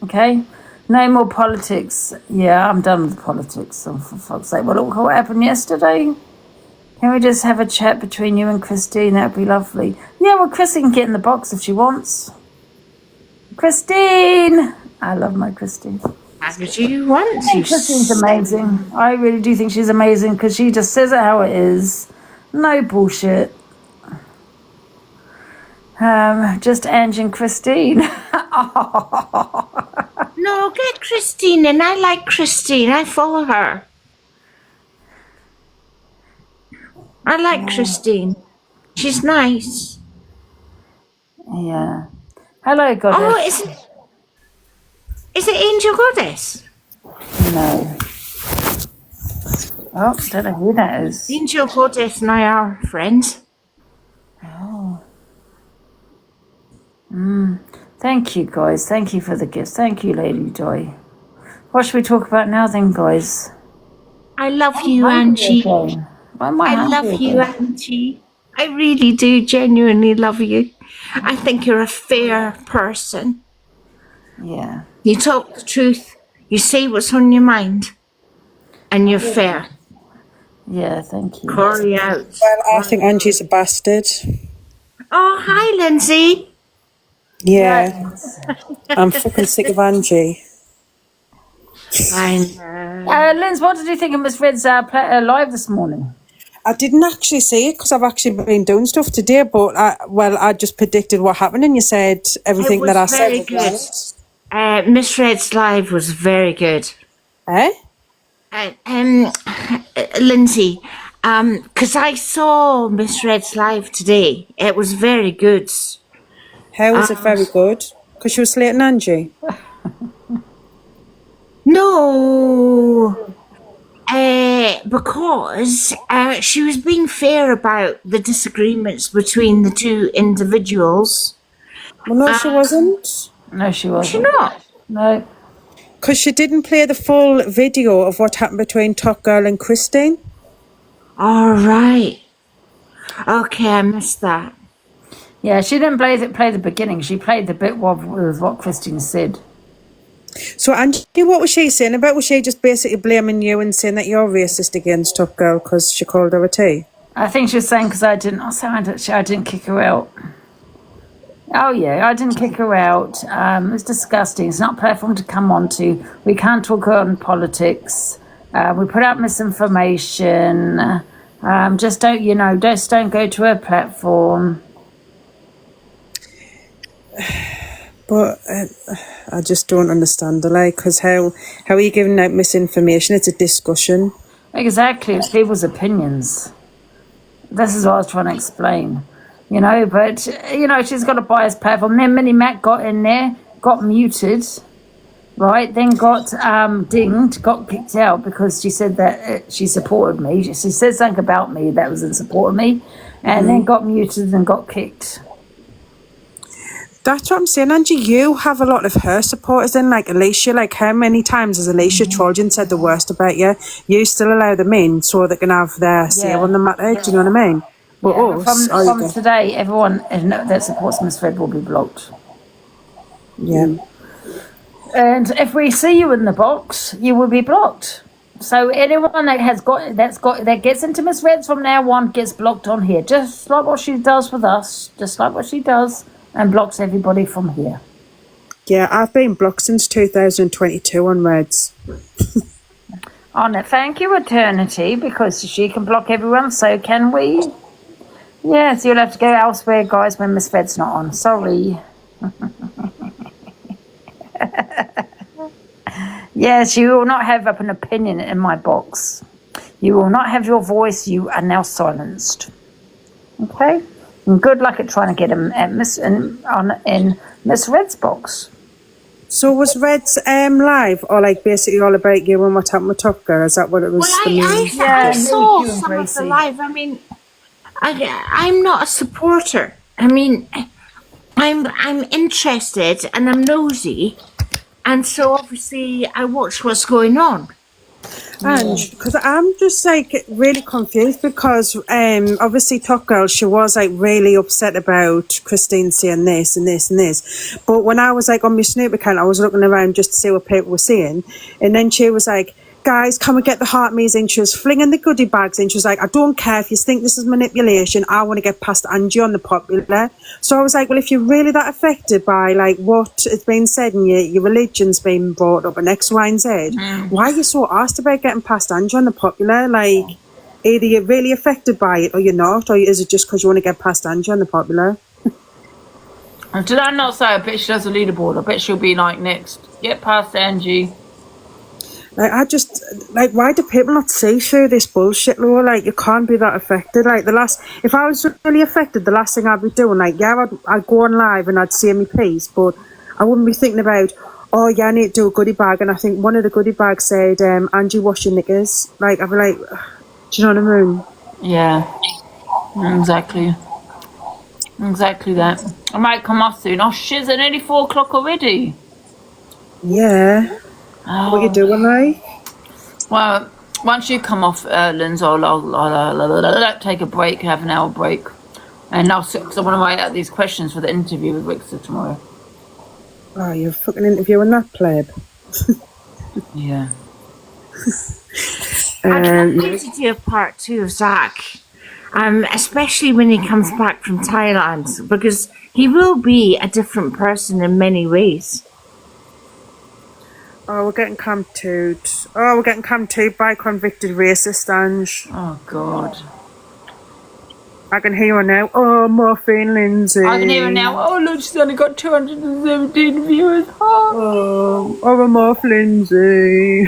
Okay? No more politics. Yeah, I'm done with politics. Oh, for fuck's sake. Well, look what happened yesterday. Can we just have a chat between you and Christine? That would be lovely. Yeah, well, Christine can get in the box if she wants. Christine! I love my Christine. As you want to. Christine's amazing. I really do think she's amazing because she just says it how it is. No bullshit. Just Angie and Christine. No, get Christine in. I like Christine. I follow her. I like Christine. She's nice. Yeah. Hello, Goddess. Oh, is it Angel Goddess? No. Oh, don't know who that is. Angel Goddess and I are friends. Oh. Thank you, guys. Thank you for the gifts. Thank you, Lady Joy. What should we talk about now then, guys? I love you, Angie. Why am I I hungry love you, again? Angie. I really do genuinely love you. I think you're a fair person. Yeah. You talk the truth. You say what's on your mind. And you're fair. Yeah, thank you. Call you out. Well, I think Angie's a bastard. Oh, hi, Lindsay. Yeah, I'm fucking sick of Angie. I know. Linz, what did you think of Miss Red's live this morning? I didn't actually see it because I've actually been doing stuff today, but I just predicted what happened and you said everything that I said was very good. Miss Red's live was very good. Eh? Lindsay, because I saw Miss Red's live today. It was very good. How was it very good? Because she was slating Angie? No, because she was being fair about the disagreements between the two individuals. Well, no, she wasn't. No, she wasn't. Was she not? No. Because she didn't play the full video of what happened between Top Girl and Christine. All right. Okay, I missed that. Yeah, she didn't play the beginning. She played the bit with what Christine said. So, Angie, what was she saying about? Was she just basically blaming you and saying that you're racist against Top Girl because she called her a T? I think she was saying because I didn't kick her out. Oh yeah, I didn't kick her out. It's disgusting. It's not a platform to come onto. We can't talk on politics. We put out misinformation. Just don't go to a platform. But I just don't understand the because how are you giving out misinformation? It's a discussion. Exactly, it's people's opinions. This is what I was trying to explain. But she's got a biased platform. Then Minnie Mac got in there, got muted, right? Then got dinged, got kicked out because she said that she supported me. She said something about me that was in support of me, and then got muted and got kicked. That's what I'm saying, Angie. You have a lot of her supporters in, like Alicia. Like, how many times has Alicia trolled you and said the worst about you? You still allow them in so they can have their say on the matter. Do you know what I mean? But from today, everyone that supports Miss Red will be blocked. Yeah. And if we see you in the box, you will be blocked. So anyone that gets into Miss Red's from now on gets blocked on here, just like what she does with us, just like what she does, and blocks everybody from here. Yeah, I've been blocked since 2022 on Reds. Thank you, Eternity, because she can block everyone, so can we. Yeah, so you'll have to go elsewhere, guys, when Miss Red's not on. Sorry. Yes, you will not have an opinion in my box. You will not have your voice. You are now silenced. Okay? And good luck at trying to get him in Miss Red's box. So was Red's live, or like basically all about you and what happened with Top Girl? Is that what it was? Well, I saw some of the live. I mean, I'm not a supporter. I mean, I'm interested and I'm nosy, and so obviously I watch what's going on. And because I'm just like really confused because obviously Top Girl, she was like really upset about Christine saying this and this and this, but when I was like on my Snoop account, I was looking around just to see what people were saying, and then she was like, guys, come and get the heart maze, and she was flinging the goodie bags, and she was like, I don't care if you think this is manipulation, I want to get past Angie on the popular. So I was like, well, if you're really that affected by like what has been said and your religion's been brought up and X, Y and Z, why are you so asked about getting past Angie on the popular? Like, either you're really affected by it or you're not, or is it just because you want to get past Angie on the popular? Did I not say I bet she does a leaderboard? I bet she'll be like next. Get past Angie. Like, I just, like, why do people not see through this bullshit, Laura? Like, you can't be that affected. Like, if I was really affected, the last thing I'd be doing, like, yeah, I'd go on live and I'd say my piece, but I wouldn't be thinking about, oh yeah, I need to do a goodie bag, and I think one of the goodie bags said, Angie, wash your knickers. Like, I'd be like, do you know what I mean? Yeah, exactly. Exactly that. I might come off soon. Oh, shit, it's nearly 4 o'clock already. Yeah. What you Oh, doing, like? well, once you come off, Linz, I'll take a break, have an hour break. And I'll sit, because I want to write out these questions for the interview with Rixa tomorrow. Oh, you're fucking interviewing that pleb. Yeah. I can't wait to do a part 2 of Zach. Especially when he comes back from Thailand, because he will be a different person in many ways. Oh, we're getting camped. Oh, we're getting camped by convicted racist, Ange. Oh, God. I can hear her now. Oh, Morphine Lindsay. I can hear her now. Oh, look, she's only got 217 viewers. Oh, Morph Lindsay.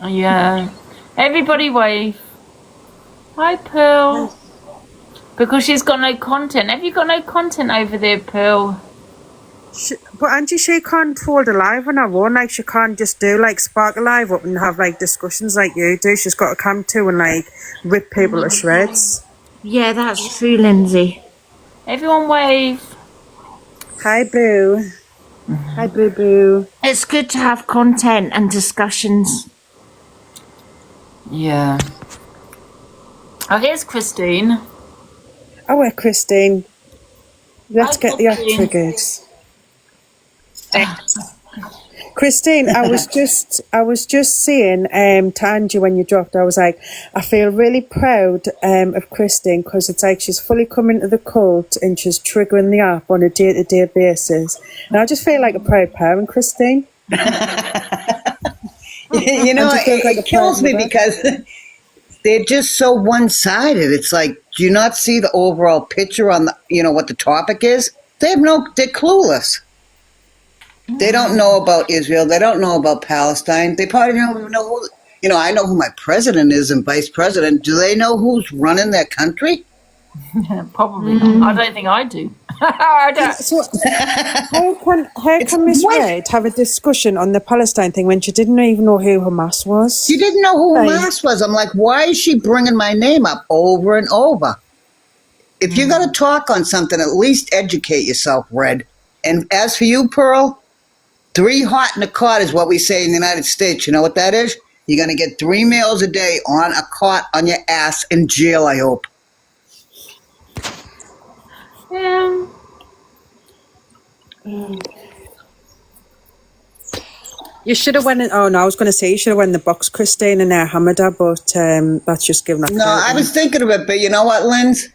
Yeah. Everybody wave. Hi, Pearl. Because she's got no content. Have you got no content over there, Pearl? But Angie, she can't hold a live on her own. Like, she can't just do, like, spark a live up and have, like, discussions like you do. She's got to come to and, like, rip people to shreds. Yeah, that's true, Lindsay. Everyone wave. Hi, Boo. Hi, Boo Boo. It's good to have content and discussions. Yeah. Oh, here's Christine. Oh, where Christine? Let's Hi, get the act Christine. triggers. Christine, I was just saying to Angie when you dropped, I was like, I feel really proud of Christine, because it's like she's fully come into the cult and she's triggering the app on a day-to-day basis. And I just feel like a proud parent, Christine. You know, it kills me because they're just so one-sided. It's like, do you not see the overall picture on the, you know, what the topic is? They're clueless. They don't know about Israel. They don't know about Palestine. They probably don't even know who, you know, I know who my president is and vice president. Do they know who's running their country? Probably not. I don't think I do. I don't. So, how can Miss Red have a discussion on the Palestine thing when she didn't even know who Hamas was? She didn't know who Hamas was. I'm like, why is she bringing my name up over and over? If you're going to talk on something, at least educate yourself, Red. And as for you, Pearl, 3 hot in a cot is what we say in the United States. You know what that is? You're going to get 3 meals a day on a cot on your ass in jail, I hope. Yeah. You should have went in, oh no, I was going to say you should have went in the box, Christine, and Hamida, but that's just giving up. No, I was thinking of it, but you know what, Linz?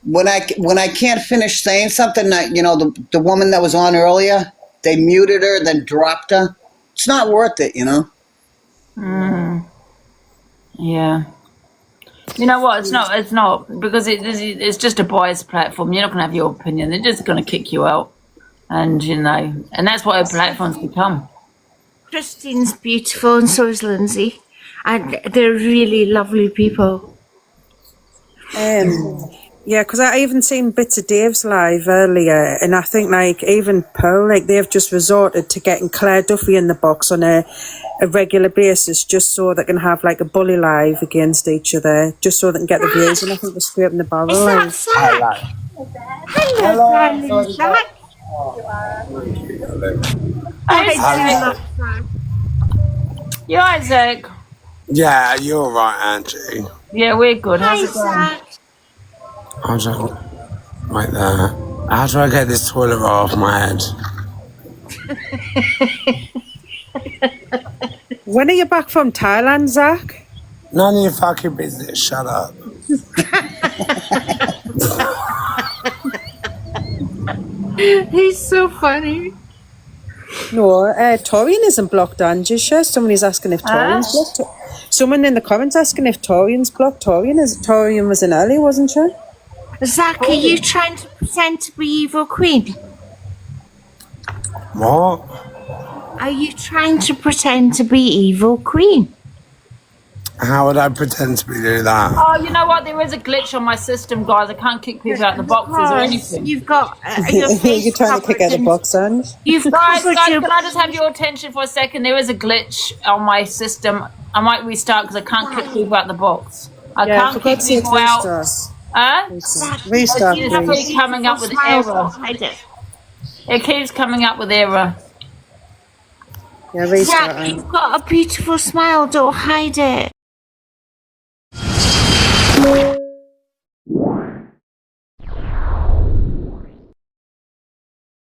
When I can't finish saying something, that, you know, the woman that was on earlier, they muted her, then dropped her. It's not worth it, you know? Yeah. You know what? It's not because it's just a biased platform. You're not going to have your opinion. They're just going to kick you out, and you know, and that's what our platforms become. Christine's beautiful, and so is Lindsay, and they're really lovely people. Yeah, because I even seen bits of Dave's live earlier, and I think like even Pearl, like they've just resorted to getting Claire Duffy in the box on a regular basis just so they can have like a bully live against each other, just so they can get the views, and I think they're scraping the barrel. Is that Zach? Hello, darling Zach. Hi, you alright, Zach? Yeah, you're all right, Angie. Yeah, we're good. How's it going? Zach. I'll just right there. How do I get this toilet roll off my head? When are you back from Thailand, Zach? None of your fucking business. Shut up. He's so funny. No, Torian isn't blocked, Angie. Sure, somebody's asking if Torian's blocked. Someone in the comments asking if Torian's blocked. Torian was in early, wasn't she? Zach, are you trying to pretend to be evil queen? What? Are you trying to pretend to be evil queen? How would I pretend to be doing that? Oh, you know what? There is a glitch on my system, guys. I can't kick people out the boxes or Because anything. you've got your face You're trying to kick out covered the in. box, Ange. You've Guys, covered your. can I just have your attention for a second? There is a glitch on my system. I might restart because I can't kick people out the box. I Yeah, can't for kick God's sake, people out. restart. Huh? Restart, It Have a keeps please. coming beautiful up with smile. error. Don't hide it. It keeps coming up with error. Yeah, restart, Jack, Ange. you've got a beautiful smile. Don't hide it.